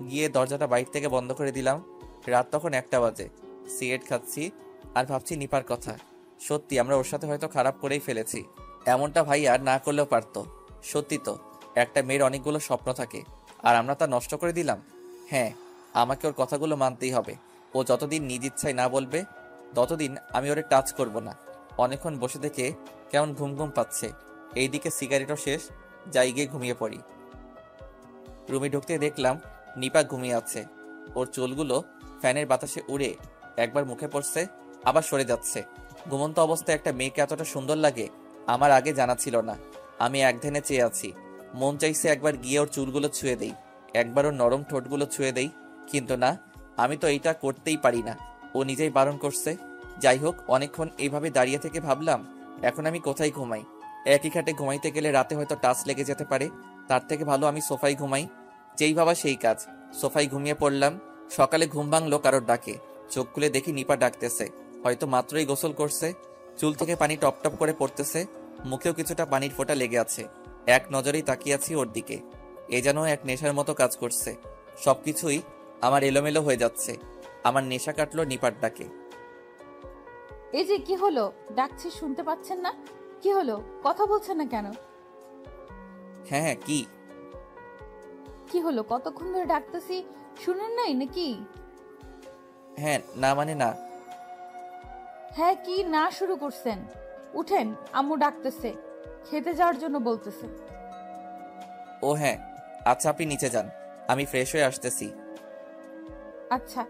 গিয়ে দরজাটা বাইরে থেকে বন্ধ করে দিলাম। রাত তখন 1টা বাজে। সিগারেট খাচ্ছি আর ভাবছি নিপার কথা। সত্যি আমরা ওর সাথে হয়তো খারাপ করেই ফেলেছি। এমনটা ভাই আর না করলেও পারতো। সত্যি তো, একটা মেয়ের অনেকগুলো স্বপ্ন থাকে, আর আমরা তা নষ্ট করে দিলাম। হ্যাঁ, আমাকে ওর কথাগুলো মানতেই হবে। ও যতদিন নিজ ইচ্ছায় না বলবে, ততদিন আমি ওরে টাচ করব না। অনেকক্ষণ বসে থেকে কেমন ঘুম ঘুম পাচ্ছে। এইদিকে সিগারেটও শেষ, যাই গিয়ে ঘুমিয়ে পড়ি। রুমে ঢুকতে দেখলাম নিপা ঘুমিয়ে আছে। ওর চুলগুলো ফ্যানের বাতাসে উড়ে একবার মুখে পড়ছে, আবার সরে যাচ্ছে। ঘুমন্ত অবস্থায় একটা মেয়েকে এতটা সুন্দর লাগে আমার আগে জানা ছিল না। আমি এক ধ্যানে চেয়ে আছি। মন চাইছে একবার গিয়ে ওর চুলগুলো ছুঁয়ে দেই, একবার ওর নরম ঠোঁটগুলো ছুঁয়ে দেই, কিন্তু না, আমি তো এইটা করতেই পারি না। ও নিজেই বারণ করছে। যাই হোক, অনেকক্ষণ এইভাবে দাঁড়িয়ে থেকে ভাবলাম এখন আমি কোথায় ঘুমাই। একই খাটে ঘুমাইতে গেলে রাতে হয়তো টাচ লেগে যেতে পারে, তার থেকে ভালো আমি সোফায় ঘুমাই। যেই ভাবা সেই কাজ, সোফায় ঘুমিয়ে পড়লাম। সকালে ঘুম ভাঙলো কারোর ডাকে। চোখ খুলে দেখি নিপা ডাকতেছে। হয়তো মাত্রই গোসল করছে। চুল থেকে পানি টপ টপ করে পড়তেছে, মুখেও কিছুটা পানির ফোঁটা লেগে আছে। এক নজরেই তাকিয়ে আছি ওর দিকে। এ যেন এক নেশার মতো কাজ করছে। সবকিছুই আমার এলোমেলো হয়ে যাচ্ছে। আমার নেশা কাটলো নিপার ডাকে। এই যে কি হলো, ডাকছি শুনতে পাচ্ছেন না? কি হলো, কথা বলছেন না কেন? হ্যাঁ হ্যাঁ, কি কি হলো, কতক্ষণ ধরে ডাকতেছি, শুনেন নাই নাকি? হ্যাঁ না মানে না। হ্যাঁ কি না শুরু করছেন? উঠেন, আম্মু ডাকতেছে, খেতে যাওয়ার জন্য বলতেছে। ও হ্যাঁ, আচ্ছা আপনি নিচে যান, আমি ফ্রেশ হয়ে আসতেছি। আচ্ছা।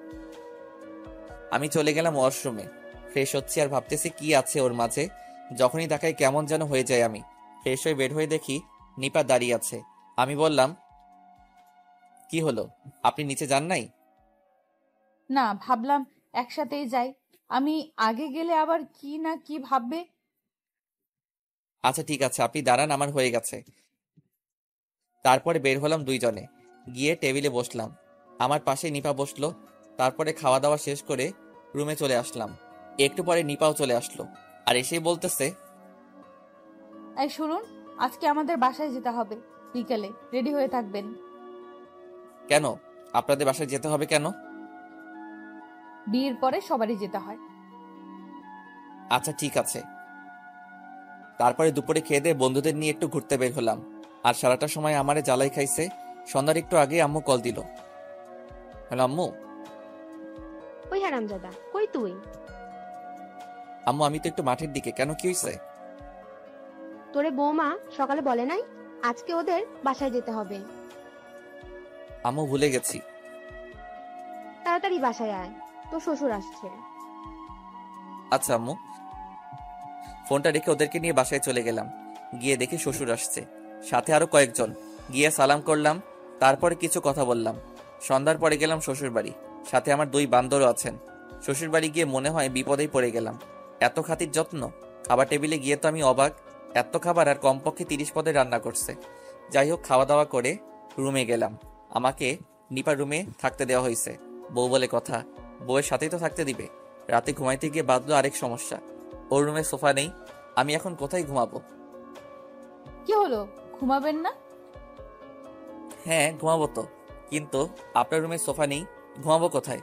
আমি চলে গেলাম ওয়াশরুমে। ফ্রেশ হচ্ছি আর ভাবতেছি কি আছে ওর মাঝে। যখনই তাকাই কেমন যেন হয়ে যায় আমি। ফ্রেশ হয়ে বের হয়ে দেখি নিপা দাঁড়িয়ে আছে। আমি বললাম, কি হলো, আপনি নিচে যান নাই? না, ভাবলাম একসাথেই যাই। আমি আগে গেলে আবার কি না কি ভাববে। আচ্ছা ঠিক আছে, আপনি দাঁড়ান, আমার হয়ে গেছে। তারপরে বের হলাম দুইজনে, গিয়ে টেবিলে বসলাম। আমার পাশে নিপা বসলো। তারপরে খাওয়া দাওয়া শেষ করে রুমে চলে আসলাম। একটু পরে নিপাও চলে আসলো আর এসেই বলতেছে, এই শুনুন, আজকে আমাদের বাসায় যেতে হবে, বিকেলে রেডি হয়ে থাকবেন। কেন আপনাদের বাসায় যেতে হবে কেন? বিয়ের পরে সবারই যেতে হয়। আচ্ছা ঠিক আছে। তারপরে দুপুরে খেয়ে দিয়ে বন্ধুদের নিয়ে একটু ঘুরতে বের হলাম। আর সারাটা সময় আমারে জ্বালাই খাইছে। সন্ধ্যার একটু আগে আম্মু কল দিল। হ্যালো আম্মু। ওই হারামজাদা, কই তুই? আম্মু আমি তো একটু মাঠের দিকে। কেন, কি হয়েছে? তোরে বৌমা সকালে বলে নাই আজকে ওদের বাসায় যেতে হবে? আম্মু ভুলে গেছি। তাড়াতাড়ি বাসায় আয়, তোর শ্বশুর আসছে। আচ্ছা আম্মু। ফোনটা রেখে ওদেরকে নিয়ে বাসায় চলে গেলাম। গিয়ে দেখি শ্বশুর আসছে, সাথে আরো কয়েকজন। গিয়ে সালাম করলাম, তারপরে কিছু কথা বললাম। সন্ধ্যার পরে গেলাম শ্বশুর বাড়ি, সাথে আমার 2 বান্দরও আছেন। শ্বশুর বাড়ি গিয়ে মনে হয় বিপদেই পড়ে গেলাম। এত খাতির যত্ন। খাবার টেবিলে গিয়ে তো আমি অবাক। এত খাবার আর কমপক্ষে 30 পদে রান্না করছে। যাই হোক, খাওয়া দাওয়া করে রুমে গেলাম। আমাকে নিপার রুমে থাকতে দেওয়া হয়েছে। বউ বলে কথা, বউয়ের সাথেই তো থাকতে দিবে। রাতে ঘুমাইতে গিয়ে বাঁধলো আরেক সমস্যা। ওর রুমে সোফা নেই, আমি এখন কোথায় ঘুমাবো? কি হলো, ঘুমাবেন না? হ্যাঁ ঘুমাবো তো, কিন্তু আপনার রুমে সোফা নেই, ঘুমাবো কোথায়?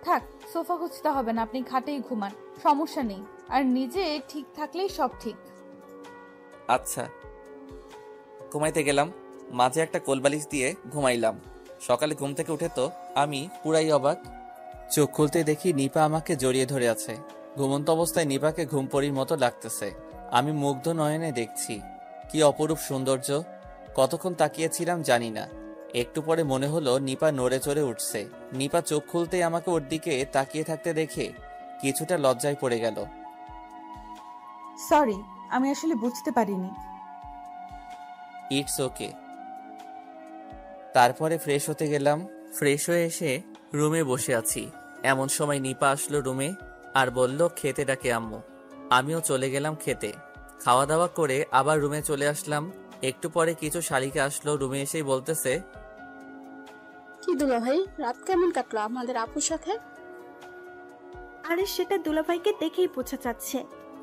থাক, সোফা খুঁজতে হবে না, আপনি খাটেই ঘুমান, সমস্যা নেই। আর নিজে ঠিক থাকলেই সব ঠিক। আচ্ছা। ঘুমাইতে গেলাম, মাঝে একটা কোলবালিশ দিয়ে ঘুমাইলাম। সকালে ঘুম থেকে উঠে তো আমি পুরাই অবাক। চোখ খুলতে দেখি নিপা আমাকে জড়িয়ে ধরে আছে। ঘুমন্ত অবস্থায় নিপাকে ঘুমপড়ির মতো লাগতেছে। আমি মুগ্ধ নয়নে দেখছি, কি অপরূপ সৌন্দর্য। কতক্ষণ তাকিয়েছিলাম জানি না। একটু পরে মনে হলো নিপা নড়ে চড়ে উঠছে। নিপা চোখ খুলতেই আমাকে ওর দিকে তাকিয়ে থাকতে দেখে কিছুটা লজ্জায় পড়ে গেল। সরি, আমি আসলে বুঝতে পারিনি। It's okay. তারপরে ফ্রেশ হতে গেলাম। ফ্রেশ হয়ে এসে রুমে বসে আছি, এমন সময় নিপা আসলো রুমে আর বলল খেতে ডাকে আম্মু। আমিও চলে গেলাম খেতে। খাওয়া দাওয়া করে আবার রুমে চলে আসলাম। একটু পরে কিছু শালিকা আসলো, রুমে এসেই বলতেছে, কি দুলা ভাই, রাত কেমন কাটলো আমাদের আপুর সাথে? আরে সেটা দুলাভাইকে দেখেই বোঝা যাচ্ছে,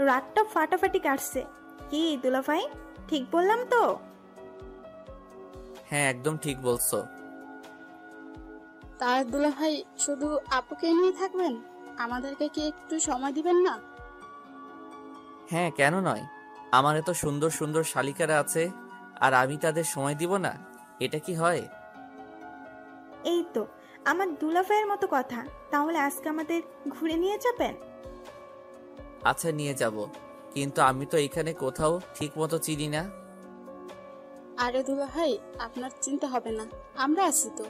রাতটা ফাটাফাটি কাটছে। কি দুলাভাই, ঠিক বললাম তো? হ্যাঁ একদম ঠিক বলছো। তার দুলা ভাই শুধু আপুকে নিয়ে থাকবেন? আমাদেরকে কি একটু সময় দিবেন না? হ্যাঁ কেন নয়, আমার এত সুন্দর সুন্দর শালিকারা আছে আর আমি তাদের সময় দিব না? এটা কি হয়? এই তো আমার দুলাভাইয়ের মতো কথা। তাহলে আজকে আমাদের ঘুরে নিয়ে যাবেন? আচ্ছা নিয়ে যাব, কিন্তু আমি তো এখানে কোথাও ঠিক মতো চিনি না। আরে দুলা ভাই, আপনার চিন্তা হবে না, আমরা আছি তো।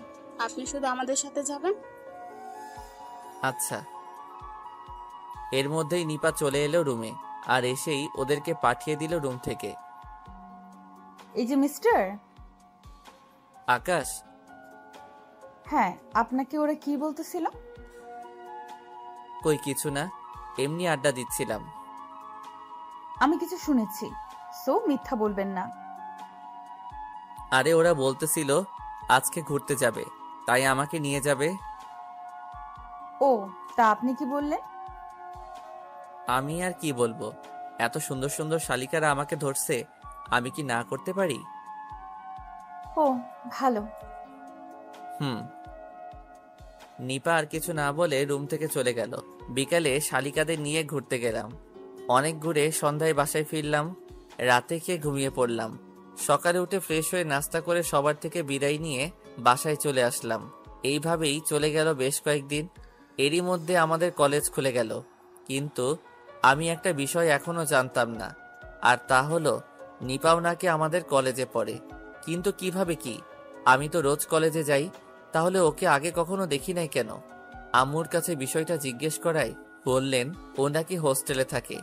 আপনি শুধু আমাদের সাথে যাবেন। আচ্ছা। এর মধ্যেই নিপা চলে এলো রুমে, আর এসেই ওদেরকে পাঠিয়ে দিল রুম থেকে। এই যে মিস্টার। আকাশ? হ্যাঁ, আপনাকে ওরা কি বলতেছিল? কই কিছু না, এমনি আড্ডা দিচ্ছিলাম। আমি কিছু শুনেছি, সো মিথ্যা বলবেন না। আরে ওরা বলতেছিল আজকে ঘুরতে যাবে, তাই আমাকে নিয়ে যাবে। ও, তা আপনি কি বললেন? আমি আর কি বলবো, এত সুন্দর সুন্দর শালিকারা আমাকে ধরছে, আমি কি না করতে পারি? ও ভালো। নিপা আর কিছু না বলে রুম থেকে চলে গেল। বিকালে শালিকাদের নিয়ে ঘুরতে গেলাম। অনেক ঘুরে সন্ধ্যায় বাসায় ফিরলাম, রাতে খেয়ে ঘুমিয়ে পড়লাম। সকালে উঠে ফ্রেশ হয়ে নাস্তা করে সবার থেকে বিদায় নিয়ে বাসায় চলে আসলাম। এইভাবেই চলে গেল বেশ কয়েকদিন। এরই মধ্যে আমাদের কলেজ খুলে গেল, কিন্তু আমি একটা বিষয় এখনো জানতাম না, আর তা হলো নিপাও নাকি আমাদের কলেজে পড়ে। কিন্তু কিভাবে কি? আমি তো রোজ কলেজে যাই, তাহলে ওকে আগে কখনো দেখি নাই কেন? আম্মুর কাছে বিষয়টা জিজ্ঞেস করায় বললেন ও নাকি হোস্টেলে থাকে,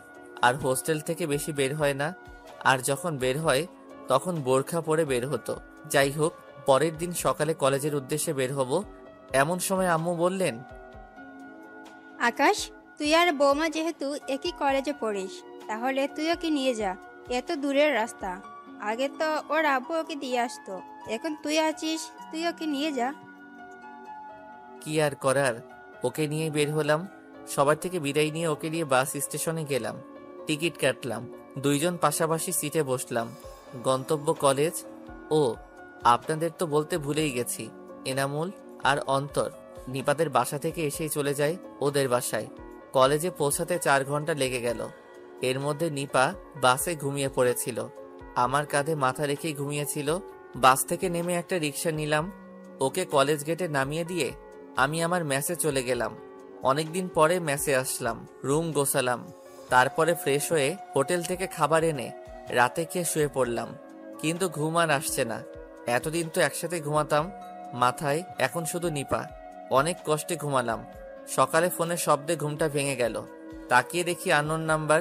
আর হোস্টেল থেকে বেশি বের হয় না, আর যখন বের হয় তখন বোরখা পরে বের হতো। যাই হোক, পরের দিন সকালে কলেজের উদ্দেশ্যে বের হব, এমন সময় আম্মু বললেন, আকাশ, তুই আর বৌমা যেহেতু একই কলেজে পড়িস, তাহলে তুই ওকে নিয়ে যা। এত দূরের রাস্তা, আগে তো ওর আব্বু ওকে দিয়ে আসতো, এখন তুই আছিস, তুই ওকে নিয়ে যা। কি আর করার, ওকে নিয়ে বের হলাম। সবার থেকে বিদায় নিয়ে ওকে নিয়ে বাস স্টেশনে গেলাম, টিকিট কাটলাম, দুইজন পাশাপাশি সিটে বসলাম। গন্তব্য কলেজ। ও, আপনাদের তো বলতে ভুলেই গেছি, এনামুল আর অন্তর নিপাদের বাসা থেকে এসেই চলে যায় ওদের বাসায়। কলেজে পৌঁছাতে 4 ঘন্টা লেগে গেল। এর মধ্যে নিপা বাসে ঘুমিয়ে পড়েছিল, আমার কাঁধে মাথা রেখেই ঘুমিয়েছিল। বাস থেকে নেমে একটা রিক্সা নিলাম, ওকে কলেজ গেটে নামিয়ে দিয়ে আমি আমার মেসে চলে গেলাম। অনেকদিন পরে মেসে আসলাম, রুম গোছালাম, তারপরে ফ্রেশ হয়ে হোটেল থেকে খাবার এনে রাতে খেয়ে শুয়ে পড়লাম। কিন্তু ঘুম আর আসছে না। এতদিন তো একসাথে ঘুমাতাম, মাথায় এখন শুধু নিপা। অনেক কষ্টে ঘুমালাম। সকালে ফোনের শব্দে ঘুমটা ভেঙে গেল। তাকিয়ে দেখি আননোন নাম্বার,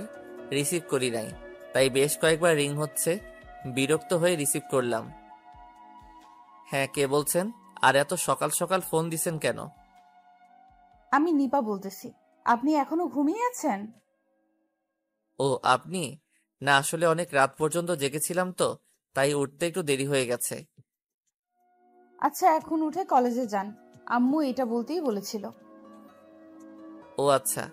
রিসিভ করি নাই, তাই বেশ কয়েকবার রিং হচ্ছে। বিরক্ত হয়ে রিসিভ করলাম। হ্যাঁ, কে বলছেন? আর এত সকাল সকাল ফোন দিছেন কেন? আমি নিপা বলতেছি। আপনি এখনো ঘুমিয়ে আছেন? ও আপনি? না, আসলে অনেক রাত পর্যন্ত জেগেছিলাম তো, তাই উঠতে একটু দেরি হয়ে গেছে। আচ্ছা, এখন উঠে কলেজে যান, আম্মু এটা বলতেই বলেছিল। ও আচ্ছা।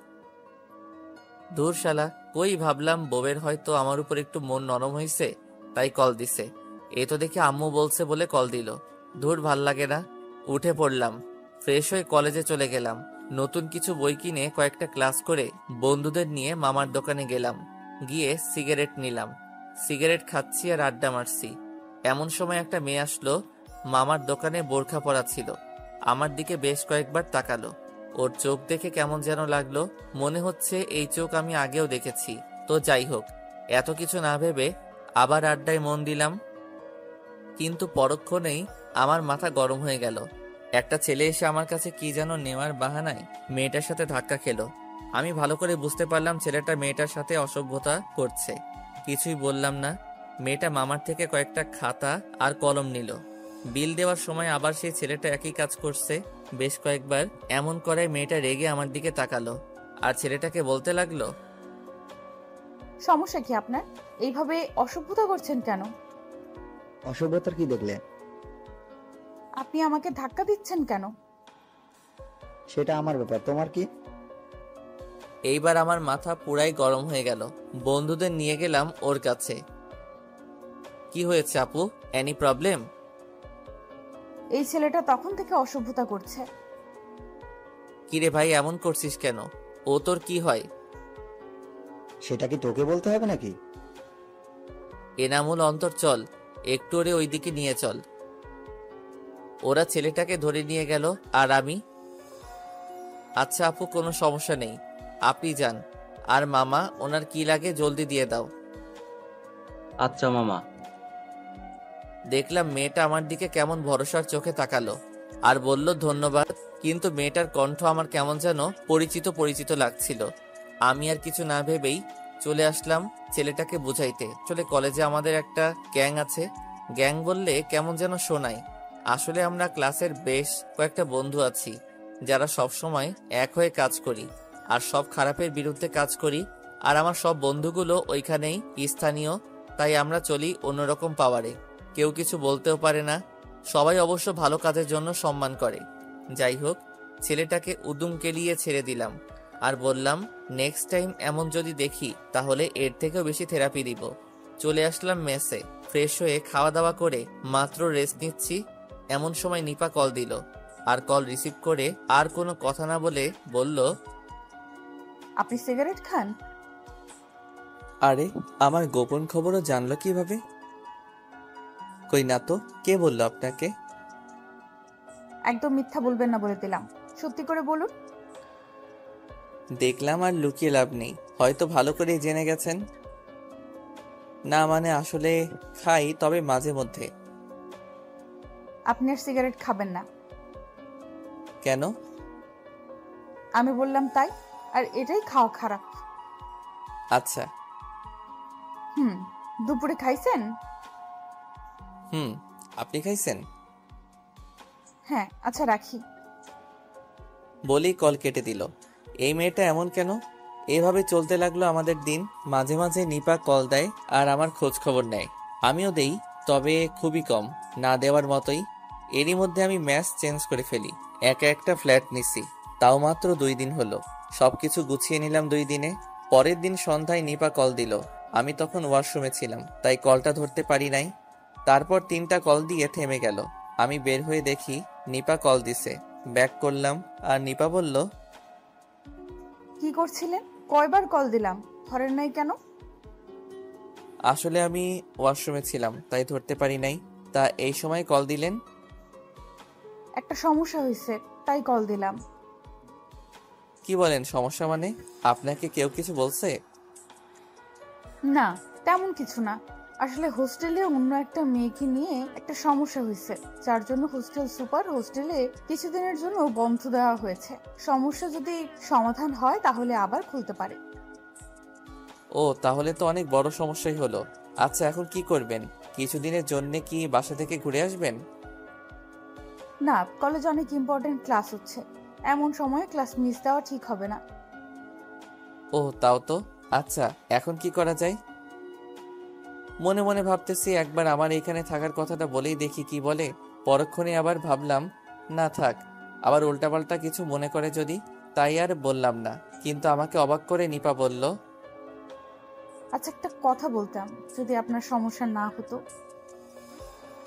ধুর শালা, কই ভাবলাম বউয়ের হয়তো আমার উপর একটু মন নরম হয়েছে, তাই কল দিছে। এ তো দেখি আম্মু বলছে বলে কল দিল। ধুর, ভাল লাগে না। উঠে পড়লাম, ফ্রেশ হয়ে কলেজে চলে গেলাম। নতুন কিছু বই কিনে কয়েকটা ক্লাস করে বন্ধুদের নিয়ে মামার দোকানে গেলাম। গিয়ে সিগারেট নিলাম, সিগারেট খাচ্ছি আর আড্ডা মারছি। এমন সময় একটা মেয়ে আসলো, মামার দোকানে বোরখা পরা ছিল। আমার দিকে বেশ কয়েকবার তাকালো। ওর চোখ দেখে কেমন যেন লাগলো, মনে হচ্ছে এই চোখ আমি আগেও দেখেছি। তো যাই হোক, এত কিছু না ভেবে আবার আড্ডায় মন দিলাম। কিন্তু পরক্ষণেই আমার মাথা গরম হয়ে গেল। একটা ছেলে এসে আমার কাছে কি যেন নেওয়ার বাহানায় মেয়েটার সাথে ধাক্কা খেলো। আমি ভালো করে বুঝতে পারলাম ছেলেটা মেয়েটার সাথে অসভ্যতা করছে। কিছুই বললাম না। মেয়েটা মামার থেকে কয়েকটা খাতা আর কলম নিল। বিল দেওয়ার সময় আবার সেই ছেলেটা একই কাজ করছে বেশ কয়েকবার। এমন করে মেয়েটা রেগে আমার দিকে তাকালো আর ছেলেটাকে বলতে লাগলো, সমস্যা কি আপনার? এইভাবে অসভ্যতা করছেন কেন? অসভ্যতার কি দেখলে? আপনি আমাকে ধাক্কা দিচ্ছেন কেন? সেটা আমার ব্যাপার, তোমার কি? এইবার আমার মাথা পুরাই গরম হয়ে গেল। বন্ধুদের নিয়ে গেলাম ওর কাছে। কি হয়েছে আপু, এনি প্রবলেম? এই ছেলেটা তখন থেকে অসভ্যতা করছে। কিরে ভাই, এমন করছিস কেন? ও তোর কি হয়? সেটা কি তোকে বলতে হবে নাকি? এনামুল, অন্তর, চল একটু ওরে ওইদিকে নিয়ে চল। ওরা ছেলেটাকে ধরে নিয়ে গেল আর আমি, আচ্ছা আপু, কোনো সমস্যা নেই, আপনি যান। আর মামা, ওনার কি লাগে জলদি দিয়ে দাও। আচ্ছা মামা। দেখলাম মেয়েটা আমার দিকে কেমন ভরসার চোখে তাকালো আর বলল ধন্যবাদ। কিন্তু মেয়েটার কণ্ঠ আমার কেমন যেন পরিচিত পরিচিত লাগছিল। আমি আর কিছু না ভেবেই চলে আসলাম ছেলেটাকে বুঝাইতে। চলে কলেজে আমাদের একটা গ্যাং আছে। গ্যাং বললে কেমন যেন শোনায়। আসলে আমরা ক্লাসের বেশ কয়েকটা বন্ধু আছি যারা সব সময় এক হয়ে কাজ করি আর সব খারাপের বিরুদ্ধে কাজ করি। আর আমার সব বন্ধুগুলো ওইখানেই স্থানীয়, তাই আমরা চলি অন্যরকম পাওয়ারে। কেউ কিছু বলতেও পারে না। সবাই অবশ্য ভালো কাজের জন্য সম্মান করে। যাই হোক, ছেলেটাকে উদুম কেলিয়ে ছেড়ে দিলাম আর বললাম নেক্সট টাইম এমন যদি দেখি তাহলে এর থেকেও বেশি থেরাপি দিব। চলে আসলাম মেসে। ফ্রেশ হয়ে খাওয়া দাওয়া করে মাত্র রেস্ট নিচ্ছি, এমন সময় নিপা কল দিল। আর কল রিসিভ করে আর কোনো কথা না বলে বলল, আপনি সিগারেট খান? আরে আমার গোপন খবরও জানলো কিভাবে? কই না তো, কে বললো আপনাকে? একদম মিথ্যা বলবেন না বলে দিলাম, সত্যি করে বলুন। দেখলাম আর লুকিয়ে লাভ নেই, হয়তো ভালো করেই জেনে গেছেন। না মানে আসলে খাই, তবে মাঝে মধ্যে। আপনি আর সিগারেট খাবেন না। কেন? আমি বললাম তাই, আর এটাই খাওয়া খারাপ। আচ্ছা। দুপুরে খাইছেন? আপনি খাইছেন? হ্যাঁ। আচ্ছা রাখি। বলি কল কেটে দিল। এই মেয়েটা এমন কেন? এভাবে চলতে লাগলো আমাদের দিন। মাঝে মাঝে নিপা কল দেয় আর আমার খোঁজ খবর নেয়। আমিও দেই, তবে খুবই কম, না দেওয়ার মতোই। এরই মধ্যে আমি ম্যাচ চেঞ্জ করে ফেলি। একা একটা ফ্ল্যাট নিছি, তাও মাত্র 2 দিন হলো। সবকিছু গুছিয়ে নিলাম 2 দিনে। পরের দিন সন্ধ্যায় নিপা কল দিল। আমি তখন ওয়াশরুমে ছিলাম, তাই কলটা ধরতে পারি নাই। তারপর 3টা কল দিয়ে থেমে গেল। আমি বের হয়ে দেখি নিপা কল দিছে। ব্যাক করলাম আর নিপা বলল, কি করছিলেন? কয়বার কল দিলাম, ধরেন নাই কেন? আসলে আমি ওয়াশরুমে ছিলাম, তাই ধরতে পারি নাই। তা এই সময় কল দিলেন? একটা সমস্যা হয়েছে, তাই কল দিলাম। কি বলেন সমস্যা মানে? আপনাকে কেউ কিছু বলছে? না, তেমন কিছু না। আসলে হোস্টেলে অন্য একটা মেয়েকে নিয়ে একটা সমস্যা হয়েছে, যার জন্য হোস্টেল সুপার হোস্টেলে কিছুদিনের জন্য বন্ধ দেওয়া হয়েছে। সমস্যা যদি সমাধান হয় তাহলে আবার খুলতে পারে। ও, তাহলে তো অনেক বড় সমস্যাই হলো। আচ্ছা, এখন কি করবেন? কিছুদিনের জন্য কি বাসা থেকে ঘুরে আসবেন? না, কলেজে অনেক ইম্পর্টেন্ট ক্লাস হচ্ছে, এমন সময় ক্লাস মিস দেওয়া ঠিক হবে না। ও তাও তো। আচ্ছা, এখন কি করা যায়? মনে মনে ভাবতেছি একবার আমার এখানে থাকার কথাটা বলেই দেখি কি বলে। পরক্ষণে আবার ভাবলাম না থাক, আবার উল্টাপাল্টা কিছু মনে করে যদি, তাই আর বললাম না। কিন্তু আমাকে অবাক করে নিপা বলল, আচ্ছা একটা কথা বলতাম, যদি আপনার সমস্যা না হতো।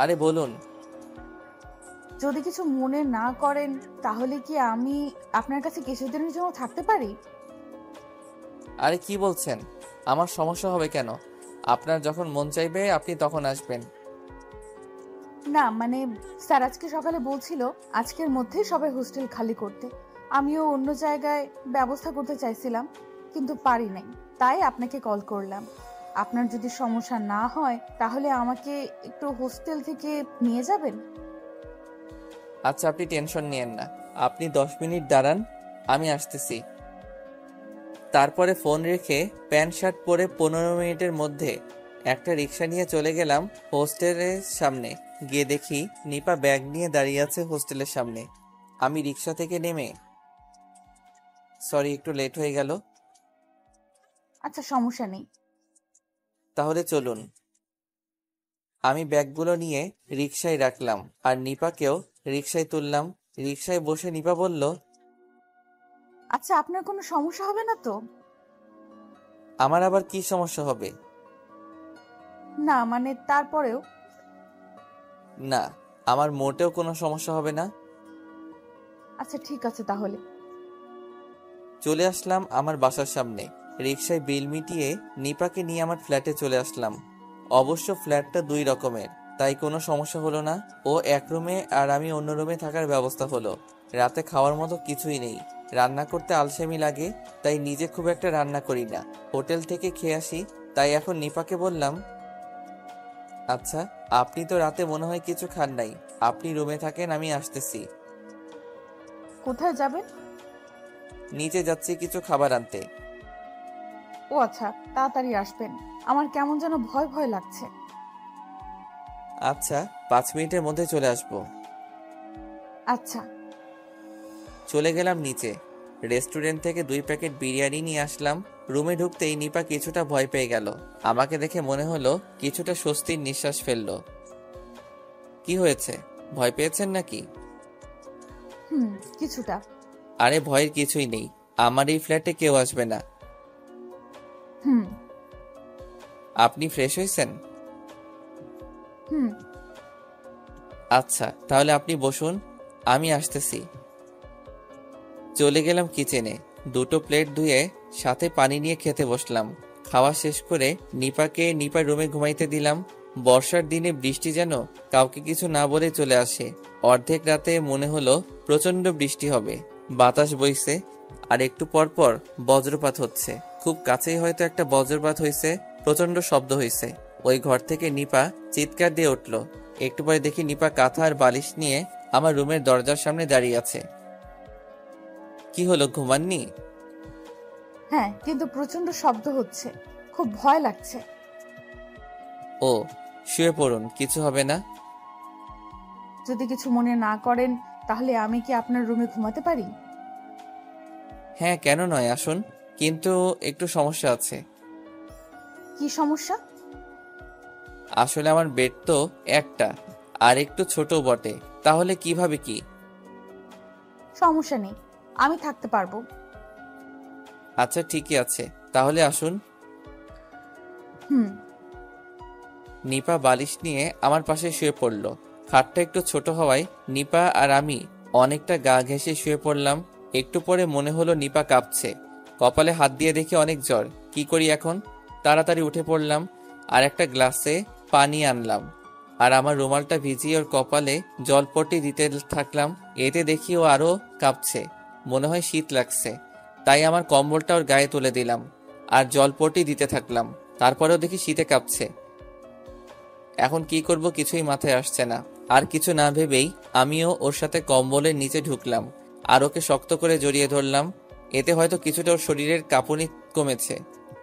আরে বলুন। যদি কিছু মনে না করেন তাহলে কি আমি আপনার কাছে কিছুদিনের জন্য থাকতে পারি? আরে কি বলছেন? আমার সমস্যা হবে কেন? আপনার যখন মন চাইবে আপনি তখন আসবেন। না মানে স্যার আজকে সকালে বলছিল আজকের মধ্যেই সবাই হোস্টেল খালি করতে। আমিও অন্য জায়গায় ব্যবস্থা করতে চাইছিলাম, কিন্তু পারি নাই, তাই আপনাকে কল করলাম। আপনার যদি সমস্যা না হয় তাহলে আমাকে একটু হোস্টেল থেকে নিয়ে যাবেন। আচ্ছা, আপনি টেনশন নিয়েন না, আপনি 10 মিনিট দাঁড়ান, আমি আসতেছি। তারপরে ফোন রেখে প্যান্ট শার্ট পরে 15 মিনিটের মধ্যে একটা রিক্সা নিয়ে চলে গেলাম হোস্টেলের সামনে। গিয়ে দেখি নিপা ব্যাগ নিয়ে দাঁড়িয়ে আছে হোস্টেলের সামনে। আমি রিক্সা থেকে নেমে, সরি একটু লেট হয়ে গেল। আচ্ছা সমস্যা নেই, তাহলে চলুন। আমি ব্যাগগুলো নিয়ে রিক্সায় রাখলাম আর নিপাকেও রিক্সায় তুললাম। রিক্সায় বসে নিপা বলল, আচ্ছা আপনার কোনো সমস্যা হবে না তো? আমার আবার কি সমস্যা হবে? না মানে তারপরেও। না, আমার মোটেও কোনো সমস্যা হবে না। আচ্ছা ঠিক আছে তাহলে। চলে আসলাম আমার বাসার সামনে। রিক্সায় বিল মিটিয়ে নিপাকে নিয়ে আমার ফ্ল্যাটে চলে আসলাম। অবশ্য ফ্ল্যাটটা 2 রকমের, তাই কোনো সমস্যা হলো না। ও এক রুমে আর আমি অন্য রুমে থাকার ব্যবস্থা হলো। রাতে খাওয়ার মতো কিছুই নেই, রান্না করতে আলসেমি লাগে, তাই নিজে খুব একটা রান্না করি না, হোটেল থেকে খেয়ে আসি। তাই এখন নিপাকে বললাম, আচ্ছা আপনি তো রাতে মনে হয় কিছু খান নাই, আপনি রুমে থাকেন, আমি আসতেছি। কোথায় যাবেন? নিচে যাচ্ছি কিছু খাবার আনতে। ও আচ্ছা, তাড়াতাড়ি আসবেন। আমার কেমন যেন ভয় ভয় লাগছে। আচ্ছা, 5 মিনিটের মধ্যে চলে আসবো। আচ্ছা। চলে গেলাম নিচে। রেস্টুরেন্ট থেকে 2 প্যাকেট বিরিয়ানি নিয়ে আসলাম। রুমে ঢুকতেই নিপা কিছুটা ভয় পেয়ে গেল। আমাকে দেখে মনে হলো কিছুটা স্বস্তির নিঃশ্বাস ফেললো। কি হয়েছে, ভয় পেয়েছেন নাকি? কিছুটা। আরে ভয়ের কিছুই নেই, আমার এই ফ্ল্যাটে কেউ আসবে না। আপনি ফ্রেশ হয়েছেন? আচ্ছা, তাহলে আপনি বসুন, আমি আসতেছি। চলে গেলাম কিচেনে। 2টো প্লেট ধুয়ে সাথে পানি নিয়ে খেতে বসলাম। খাওয়া শেষ করে নিপাকে নিপার রুমে ঘুমাইতে দিলাম। বর্ষার দিনে বৃষ্টি যেন কাউকে কিছু না বলে চলে আসে। অর্ধেক রাতে মনে হলো প্রচন্ড বৃষ্টি হবে। বাতাস বইছে, আর একটু পর পর বজ্রপাত হচ্ছে। খুব কাছেই হয়তো একটা বজ্রপাত হয়েছে, প্রচন্ড শব্দ হয়েছে। ওই ঘর থেকে নিপা চিৎকার দিয়ে উঠল। একটু পরে দেখি নিপা কাঁথা আর বালিশ নিয়ে আমার রুমের দরজার সামনে দাঁড়িয়ে আছে। কি হলো, ঘুমাননি? হ্যাঁ, কিন্তু প্রচন্ড শব্দ হচ্ছে, খুব ভয় লাগছে। ও, শুয়ে পড়ুন, কিছু হবে না। যদি কিছু মনে না করেন তাহলে আমি কি আপনার রুমে ঘুমাতে পারি? হ্যাঁ, কেন নয়, আসুন। কিন্তু একটু সমস্যা আছে। কি সমস্যা? আসলে আমার বেড তো একটা, আর একটু ছোট বটে। তাহলে কিভাবে কি? সমস্যা নেই, আমি থাকতে পারবো। আচ্ছা, ঠিকই আছে, তাহলে আসুন। নিপা বালিশ নিয়ে আমার পাশে শুয়ে পড়ল। খাটটা একটু ছোট হওয়ায় নিপা আর আমি অনেকটা গা ঘেঁষে শুয়ে পড়লাম। একটু পরে মনে হলো নিপা কাঁপছে। কপালে হাত দিয়ে দেখি অনেক জ্বর। কি করি এখন? তাড়াতাড়ি উঠে পড়লাম আর একটা গ্লাসে পানি আনলাম, আর আমার রুমালটা ভিজিয়ে ওর কপালে জলপট্টি দিতে থাকলাম। এতে দেখি ও আরো কাঁপছে, মনে হয় শীত লাগছে। তাই আমার কম্বলটা ওর গায়ে তুলে দিলাম আর জলপট্টি দিতে থাকলাম। তারপরেও দেখি শীতে কাঁপছে। এখন কি করব কিছুই মাথায় আসছে না। আর কিছু না ভেবেই আমিও ওর সাথে কম্বলের নিচে ঢুকলাম আর ওকে শক্ত করে জড়িয়ে ধরলাম। এতে হয়তো কিছুটা ওর শরীরের কাঁপুনি কমেছে।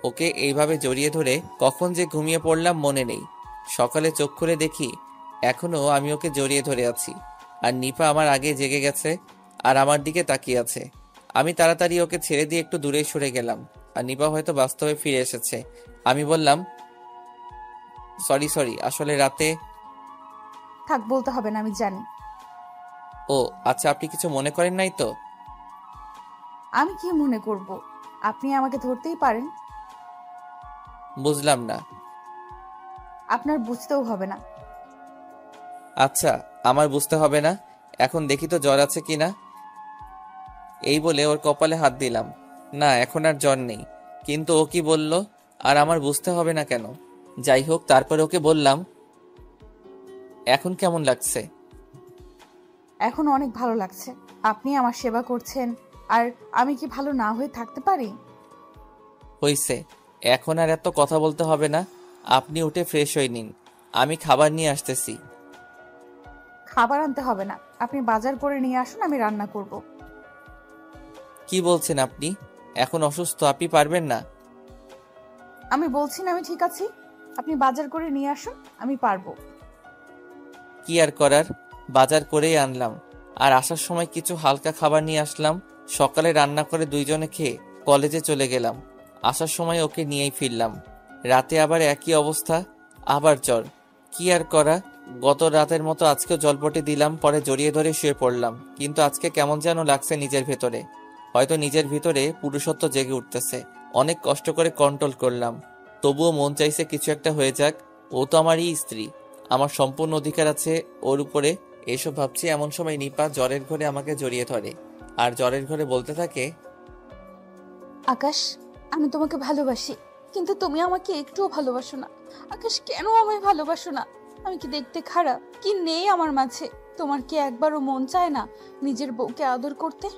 ওকে এইভাবে জড়িয়ে ধরে কখন যে ঘুমিয়ে পড়লাম মনে নেই। সকালে চোখ খুলে দেখি এখনো আমি ওকে জড়িয়ে ধরে আছি, আর নিপা আমার আগে জেগে গেছে আর আমার দিকে তাকিয়ে আছে। আমি তাড়াতাড়ি ওকে ছেড়ে দিয়ে একটু দূরে সরে গেলাম, আর নিপা হয়তো বাস্তবে ফিরে এসেছে। আমি বললাম, সরি, আসলে রাতে। থাক, বলতে হবে না, আমি জানি। ও আচ্ছা, আপনি কিছু মনে করেন নাই তো? আমি কি মনে করব? আপনি আমাকে ধরতেই পারেন। বুঝলাম না। আপনার বুঝতেও হবে না। আচ্ছা, আমার বুঝতে হবে না। এখন দেখি তো জ্বর আছে কিনা। এই বলে ওর কপালে হাত দিলাম। না, এখন আর জ্বর নেই। কিন্তু ও কি বলল, আর আমার বুঝতে হবে না কেন? যাই হোক, তারপরে ওকে বললাম, এখন কেমন লাগছে? এখন অনেক ভালো লাগছে। আপনি আমার সেবা করছেন, আর আমি কি ভালো না হয়ে থাকতে পারি? হইছে, এখন আর এত কথা বলতে হবে না। আপনি উঠে ফ্রেশ হয়ে নিন, আমি খাবার নিয়ে আসতেছি। খাবার আনতে হবে না, আপনি বাজার করে নিয়ে আসুন, আমি রান্না করব। কি বলছেন আপনি? এখন অসুস্থ, আপনি পারবেন না। আমি বলছি না আমি ঠিক আছি। আপনি বাজার করে নিয়ে আসুন, আমি পারবো। কি আর করার, বাজার করেই আনলাম। আর আসার সময় কিছু হালকা খাবার নিয়ে আসলাম। সকালে রান্না করে দুইজনে খেয়ে কলেজে চলে গেলাম। আসার সময় ওকে নিয়েই ফিরলাম। রাতে আবার একই অবস্থা, আবার জ্বর। কি আর করা, গত রাতের মতো আজকেও জলপটে দিলাম, পরে জড়িয়ে ধরে শুয়ে পড়লাম। কিন্তু আজকে কেমন যেন লাগছে নিজের ভেতরে। হয়তো নিজের ভিতরে পুরুষত্ব জেগে উঠতেছে। অনেক কষ্ট করে কন্ট্রোল করলাম, তবুও মন চাইছে কিছু একটা হয়ে যাক। ও তো আমারই স্ত্রী, আমার সম্পূর্ণ অধিকার আছে ওর উপরে। এসব ভাবছি এমন সময় নিপা জ্বরের ঘরে আমাকে জড়িয়ে ধরে আর জ্বরের ঘরে বলতে থাকে, আকাশ, আমি তোমাকে ভালোবাসি, কিন্তু তুমি আমাকে একটুও ভালোবাসো না। আকাশ, কেন আমায় ভালোবাসো না? আমি কি দেখতে খারাপ? কি নেই আমার মাঝে? তোমার কি একবারও মন চায় না নিজের বউকে আদর করতে?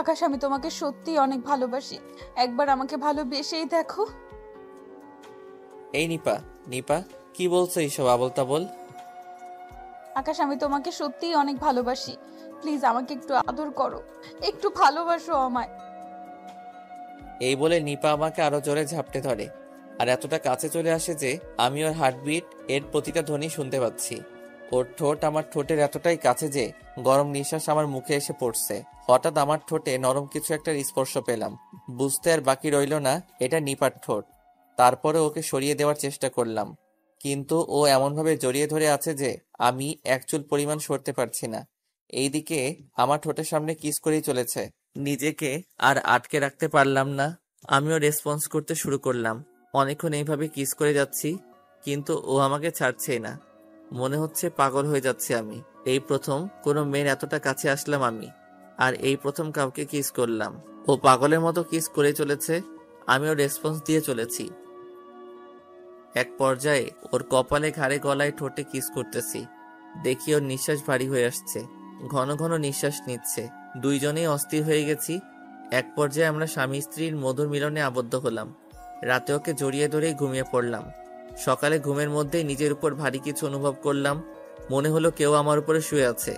আকাশ, আমি তোমাকে সত্যি অনেক ভালোবাসি, একবার আমাকে ভালোবেসেই দেখো। এই নিপা কি বলছো এইসব আবল তাবল? আকাশ, আমি তোমাকে সত্যিই অনেক ভালোবাসি, প্লিজ আমাকে একটু আদর করো, একটু ভালোবাসো আমায়। এই বলে নিপা আমাকে আরো জোরে ঝাপটে ধরে আর এতটা কাছে চলে আসে যে আমি ওর হার্টবিট এর প্রতিটা ধ্বনি শুনতে পাচ্ছি। ওর ঠোঁট আমার ঠোঁটের এতটাই কাছে যে গরম নিঃশ্বাস আমার মুখে এসে পড়ছে। হঠাৎ আমার ঠোঁটে নরম কিছু একটা স্পর্শ পেলাম। বুঝতে আর বাকি রইল না এটা নিপার ঠোঁট। তারপরে ওকে সরিয়ে দেওয়ার চেষ্টা করলাম, কিন্তু ও এমনভাবে জড়িয়ে ধরে আছে যে আমি এক চুল পরিমাণ সরতে পারছি না। এইদিকে আমার ঠোঁটের সামনে কিস করেই চলেছে। নিজেকে আর আটকে রাখতে পারলাম না, আমিও রেসপন্স করতে শুরু করলাম। অনেকক্ষণ এইভাবে কিস করে যাচ্ছি, কিন্তু ও আমাকে ছাড়ছেই না। মনে হচ্ছে পাগল হয়ে যাচ্ছে আমি। এই প্রথম কোনো মেয়ের এতটা কাছে আসলাম আমি, আর এই প্রথম কাউকে কিস করলাম। ও পাগলের মতো কিস করে চলেছে, আমিও রেসপন্স দিয়ে চলেছি। এক পর্যায়ে ওর কপালে, ঘাড়ে, গলায়, ঠোঁটে কিস করতেছি। দেখি ওর নিঃশ্বাস ভারী হয়ে আসছে, ঘন ঘন নিঃশ্বাস নিচ্ছে। দুইজনেই অস্থির হয়ে গেছি। এক পর্যায়ে আমরা স্বামী স্ত্রীর মধুর মিলনে আবদ্ধ হলাম। রাতে ওকে জড়িয়ে ধরেই ঘুমিয়ে পড়লাম। সকালে ঘুমের মধ্যেই নিজের উপর ভারী কিছু অনুভব করলাম। মনে হলো কেউ আমার উপরে শুয়ে আছে।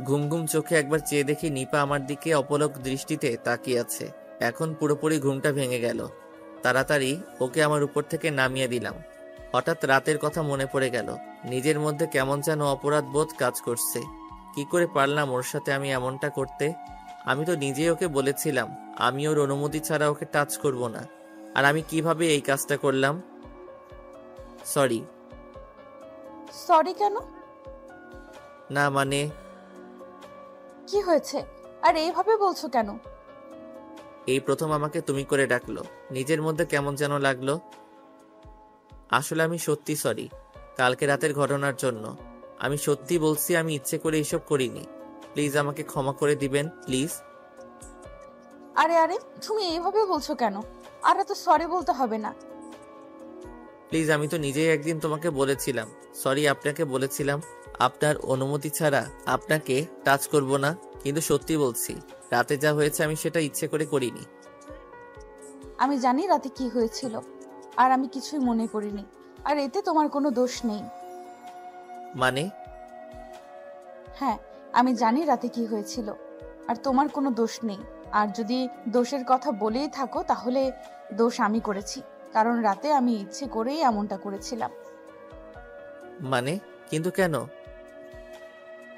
ঘুম ঘুম চোখে একবার চেয়ে দেখি নিপা আমার দিকে অপলক দৃষ্টিতে তাকিয়ে আছে। এখন পুরোপুরি ঘুমটা ভেঙে গেল। তাড়াতাড়ি ওকে আমার উপর থেকে নামিয়ে দিলাম। হঠাৎ রাতের কথা মনে পড়ে গেল। নিজের মধ্যে কেমন যেন অপরাধ বোধ কাজ করছে। কি করে পারলাম ওর সাথে আমি এমনটা করতে? আমি তো নিজেই ওকে বলেছিলাম আমি ওর অনুমতি ছাড়া ওকে টাচ করব না। আর আমি কিভাবে এই কাজটা করলাম? সরি। সরি কেন? না মানে কি হয়েছে? আর এইভাবে বলছো কেন? এই প্রথম আমাকে তুমি করে ডাকলো, নিজের মধ্যে কেমন যেন লাগলো। আসলে আমি সত্যি সরি কালকে রাতের ঘটনার জন্য। আমি সত্যি বলছি, আমি ইচ্ছে করে এসব করিনি। প্লিজ আমাকে ক্ষমা করে দিবেন, প্লিজ। আরে আরে, তুমি এইভাবে বলছো কেন? আর এত সরি বলতে হবে না। প্লিজ, আমি তো নিজেই একদিন তোমাকে বলেছিলাম, সরি আপনাকে বলেছিলাম আপনার অনুমতি ছাড়া আপনাকে টাচ করব না। কিন্তু সত্যি বলছি, রাতে যা হয়েছে আমি সেটা ইচ্ছে করে করিনি। আমি জানি রাতে কি হয়েছিল, আর আমি কিছুই মনে করিনি। আর এতে তোমার কোনো দোষ নেই। মানে? হ্যাঁ, আমি জানি রাতে কি হয়েছিল, আর তোমার কোনো দোষ নেই। আর যদি দোষের কথা বলেই থাকো তাহলে দোষ আমি করেছি, কারণ রাতে আমি ইচ্ছে করেই এমনটা করেছিলাম। মানে? কিন্তু কেন?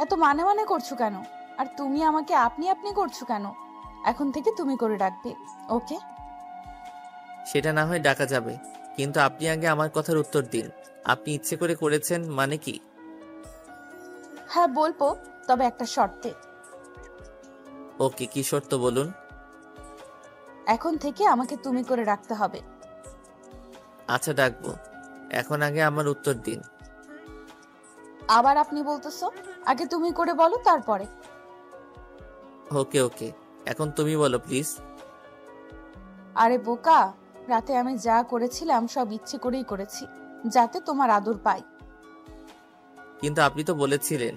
এত মানে মানে করছো কেন? আর তুমি আমাকে আপনি আপনি করছো কেন? এখন থেকে তুমি করে ডাকবে, ওকে? সেটা না হয় ডাকা যাবে, কিন্তু আপনি আগে আমার কথার উত্তর দিন। আপনি ইচ্ছে করে করেছেন মানে কি? হ্যাঁ বলবো, তবে একটা শর্তে। ওকে, কি শর্ত বলুন? এখন থেকে আমাকে তুমি করে ডাকতে হবে। আচ্ছা ডাকবো, এখন আগে আমার উত্তর দিন। আবার আপনি বলতেছো? আগে তুমি করে বলো, তারপরে। ওকে ওকে, এখন তুমি বলো প্লিজ। আরে বোকা, রাতে আমি যা করেছিলাম সব ইচ্ছে করেই করেছি, যাতে তোমার আদর পাই। কিন্তু আপনি তো বলেছিলেন।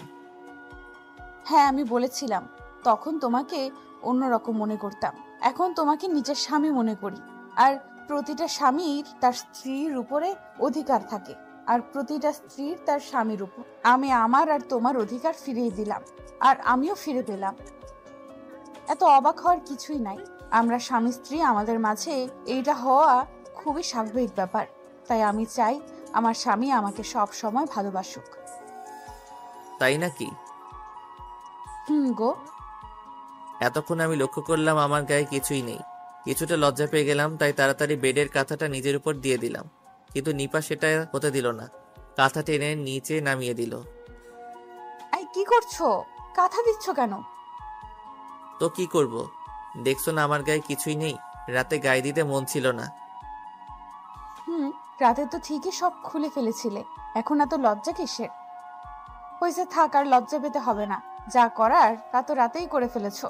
হ্যাঁ আমি বলেছিলাম, তখন তোমাকে অন্যরকম মনে করতাম। এখন তোমাকে নিজের স্বামী মনে করি। আর প্রতিটা স্বামীর তার স্ত্রীর উপরে অধিকার থাকে, আর প্রতিটা স্ত্রীর তার স্বামীর উপর। আমি আমার আর তোমার অধিকার ফিরিয়ে দিলাম, আর আমিও ফিরে পেলাম। এত অবাক হওয়ার কিছুই নাই। আমরা স্বামী স্ত্রী, আমাদের মাঝে এইটা হওয়া খুবই স্বাভাবিক ব্যাপার। তাই আমি চাই আমার স্বামী আমাকে সব সময় ভালোবাসুক। তাই নাকি? গো। এতক্ষণ আমি লক্ষ্য করলাম আমার গায়ে কিছুই নেই। কিছুটা লজ্জা পেয়ে গেলাম, তাই তাড়াতাড়ি বেডের কাঁথাটা নিজের উপর দিয়ে দিলাম। কিন্তু নিপা সেটা হতে দিল না, কাঁথা টেনে নিচে নামিয়ে দিল। এই কি করছো? কাঁথা দিচ্ছ কেন? তো কি করব, দেখছো না আমার গায়ে কিছুই নেই। রাতে গায়ে দিতে মন ছিল না। রাতে তো ঠিকই সব খুলে ফেলেছিলে, এখন এত লজ্জা কিসের? হয়েছে, থাক, আর লজ্জা পেতে হবে না। যা করার তা তো রাতেই করে ফেলেছো,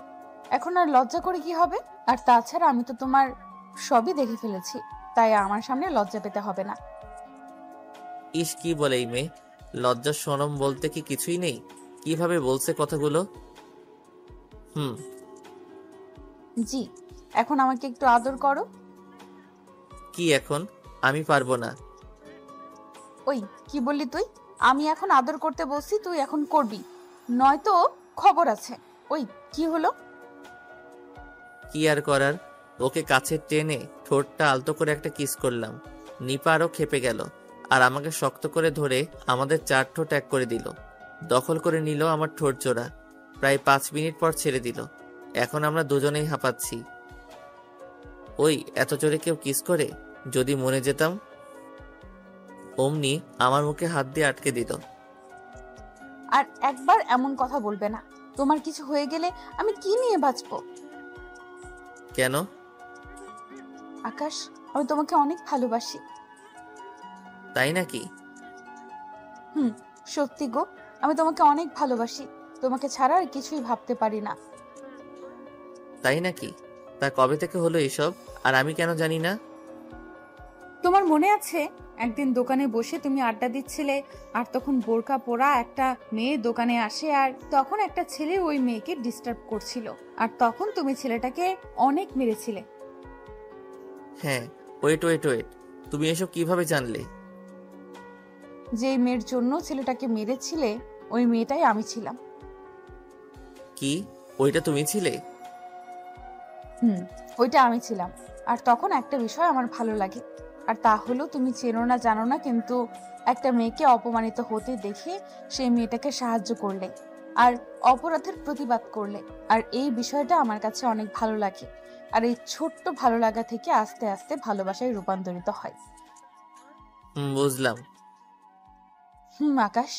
এখন আর লজ্জা করে কি হবে? আর তাছাড়া আমি তো তোমার সবই দেখে ফেলেছি, তাই আমার সামনে লজ্জা পেতে হবে না। ইস, কি বলে এই মেয়ে, লজ্জা শরম বলতে কি কিছুই নেই? কিভাবে বলছে কথাগুলো। জি, এখন আমাকে একটু আদর করো। কি এখন? আমি পারবো না। ওই কি বললি তুই? আমি এখন আদর করতে বলছি, তুই এখন করবি, নয়তো খবর আছে। ওই কি হলো? কি আর করার, ওকে কাছে টেনে ঠোঁটটা আলতো করে একটা কিস করলাম। নিপা আরও খেপে গেল আর আমাকে শক্ত করে ধরে আমাদের 4 ঠোঁট এক করে দিল। দখল করে নিল আমার ঠোঁট জোড়া। প্রায় 5 মিনিট পর ছেড়ে দিল। এখন আমরা দুজনেই হাঁপাচ্ছি। ওই এত জোরে কেউ কিস করে? যদি মরে যেতাম। অমনি আমার মুখে হাত দিয়ে আটকে দিল। আর একবার এমন কথা বলবে না। তোমার কিছু হয়ে গেলে আমি কি নিয়ে বাঁচবো? কেন? আকাশ, আমি তোমাকে অনেক ভালোবাসি। তাই নাকি? সত্যি গো, আমি তোমাকে অনেক ভালোবাসি। তোমাকে ছাড়া আর কিছুই ভাবতে পারি না। তাই নাকি? তা কবে থেকে হলো এসব, আর আমি কেন জানি না? তোমার মনে আছে একদিন দোকানে বসে তুমি আড্ডা দিচ্ছিলে, আর তখন বোরকা পরা একটা মেয়ে দোকানে আসে, আর তখন একটা ছেলে ওই মেয়েকে ডিস্টার্ব করছিল, আর তখন তুমি ছেলেটাকে অনেক মেরেছিলে। হ্যাঁ, ওয়েট ওয়েট ওয়েট, তুমি এসব কিভাবে জানলে? যে মেয়ের জন্য ছেলেটাকে মেরেছিলে ওই মেয়েটাই আমি ছিলাম। কি, ওইটা তুমি ছিলে? ওইটা আমি ছিলাম। আর তখন একটা বিষয় আমার ভালো লাগে, আর তা হলো তুমি চেনো না জানো না, কিন্তু একটা মেয়েকে অপমানিত হতে দেখে সেই মেয়েটাকে সাহায্য করলে আর অপরাধের প্রতিবাদ করলে। আর এই বিষয়টা আমার কাছে অনেক ভালো লাগে। আর এই ছোট্ট ভালো লাগা থেকে আস্তে আস্তে ভালোবাসায় রূপান্তরিত হয়। বুঝলাম। আকাশ,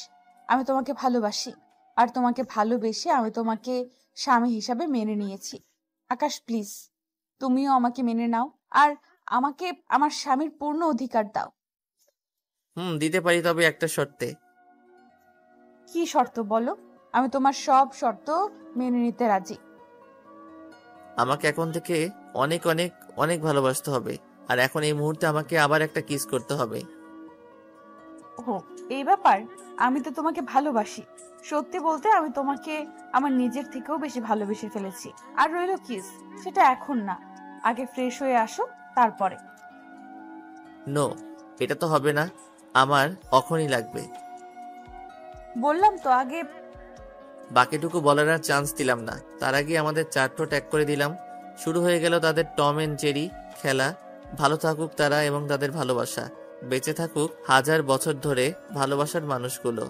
আমি তোমাকে ভালোবাসি, আর তোমাকে ভালোবেসে আমি তোমাকে স্বামী হিসাবে মেনে নিয়েছি। আকাশ প্লিজ, তুমিও আমাকে মেনে নাও, আর আমাকে আমার স্বামীর পূর্ণ অধিকার দাও। দিতে পারি, তবে একটা শর্তে। কি শর্ত বলো? আমি তোমার সব শর্ত মেনে নিতে রাজি। আমাকে এখন থেকে অনেক অনেক অনেক ভালোবাসতে হবে, আর এখন এই মুহূর্তে আমাকে আবার একটা কিস করতে হবে। ও, এই ব্যাপার? আমি তো তোমাকে ভালোবাসি। সত্যি বলতে আমি তোমাকে আমার নিজের থেকেও বেশি ভালোবেসে ফেলেছি। আর রইল কিস, সেটা এখন না, আগে ফ্রেশ হয়ে আসো তারপরে। নো, এটা তো হবে না, আমার এখনই লাগবে। বললাম তো আগে। বাকিটুকু বলার আর চান্স দিলাম না, তার আগে আমাদের 4 ঠোঁট এক করে দিলাম। শুরু হয়ে গেল তাদের টম এন্ড জেরি খেলা। ভালো থাকুক তারা এবং তাদের ভালোবাসা। বেঁচে থাকুক 1000 বছর ধরে ভালোবাসার মানুষগুলো।